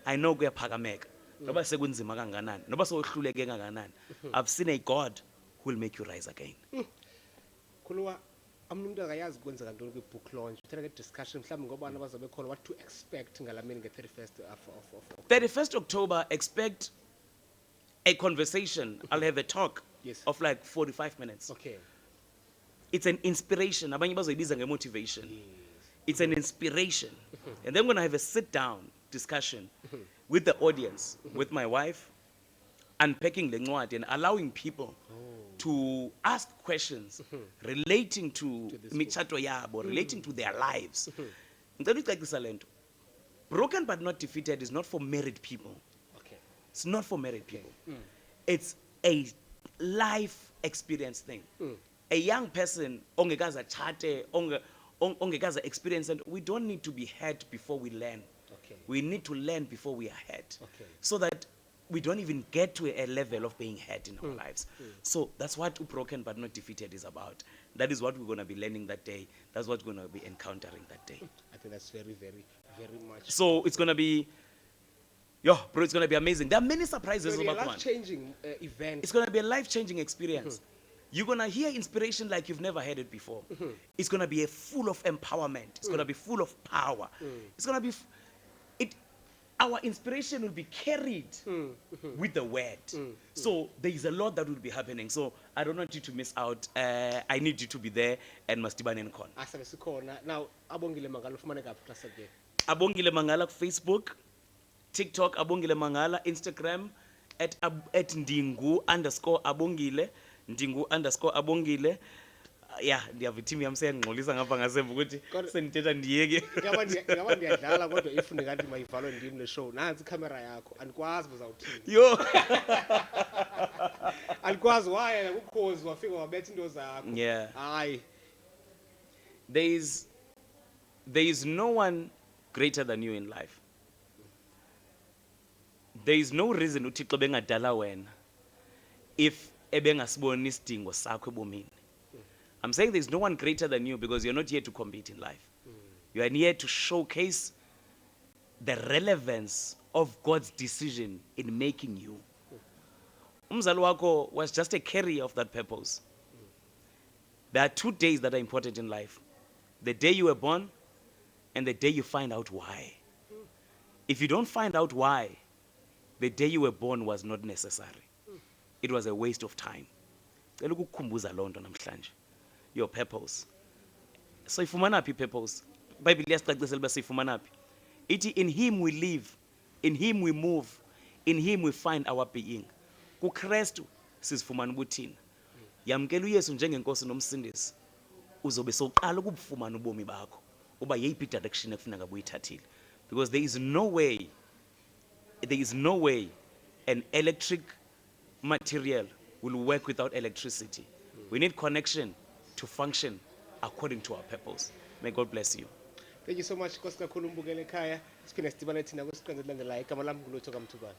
I know kuyaphakameka. Noba sekunzima kanganani, noba sewuhluleke kanganani. I've seen a God who will make you rise again. Khuluwa umuntu akayazi kwenzeka ntoni kwi book launch. Uthena ke discussion mhlawumbe ngoba abantu bazabe khona what to expect ngalamini nge 31st of 31st October, expect a conversation. I'll have a talk Yes. of like 45 minutes. Okay. It's an inspiration. Abanye bazoyibiza nge-motivation. It's an inspiration. And then I'm going to have a sit-down discussion with the audience, with my wife, unpacking the ncwadi and allowing people to ask questions relating to this michato yabo, relating to their lives. Ngicela ukucacisa le nto. Broken but not defeated is not for married people. Okay. It's not for married people. It's a life experience thing. A young person, ongekaza chate, ongekaza experience, and we don't need to be hurt before we learn. Okay. We need to learn before we are hurt. Okay. So that we don't even get to a level of being hurt in our lives. So that's what broken but not defeated is about. That is what we're going to be learning that day. That's what we're going to be encountering that day. I think that's very, very, very much. So it's going to be, yo, bro, it's going to be amazing. There are many surprises It's going to be a about one. life-changing event. It's going to be a life-changing experience. You're going to hear inspiration like you've never heard it before. It's going to be full of empowerment. It's going to be full of power. It's going to be, our inspiration will be carried with the word. So there is a lot that will be happening. So I don't want you to miss out. I need you to be there and Mastibane and Con. Asabe sikhona. Now, Abongile Mangala ufumaneka phi plus again? Abongile Mangala Facebook, TikTok Abongile Mangala, Instagram at Ndingu_Abongile, Ndingu_Abongile. Yeah, ndiyava team yami seyangqolisa ngapha ngasemva ukuthi sengithetha ndiyeke. Ngiyaba ndiyadlala kodwa ifune kanti mayivalwe ndim le show. Nansi camera yakho. Andikwazi uzawuthini. Yo. Andikwazi waya ukhozi wafika wabetha into zakho. Yeah. Hayi. there is no one greater than you in life. There is no reason uThixo bengadala wena if ebengasiboni isidingo sakho ebomini. I'm saying there's no one greater than you because you're not here to compete in life. You are here to showcase the relevance of God's decision in making you. Umzali wakho was just a carrier of that purpose. There are 2 days that are important in life. The day you were born and the day you find out why. If you don't find out why, the day you were born was not necessary. It was a waste of time. Cela ukukukhumbuza loo nto namhlanje. Your purpose. Soyifumana phi purpose? Bible iyasicacisela uba siyifumana phi. Ithi in him we live, in him we move, in him we find our being. KuKristu sizifumana ubuthina. Yamkela uYesu njengenkosi nomsindisi. Uzobe soqala ukubufumana ubomi bakho. Uba yeyiphi direction ekufuneka buyithathile. Because there is no way an electric material will work without electricity. We need connection to function according to our purpose. May God bless you. Thank you so much Nkosi kakhulu umbukele ekhaya. Siphinde sidibane thina kwesiqendu elilandelayo. Igama lami nguLutho kaMthubane.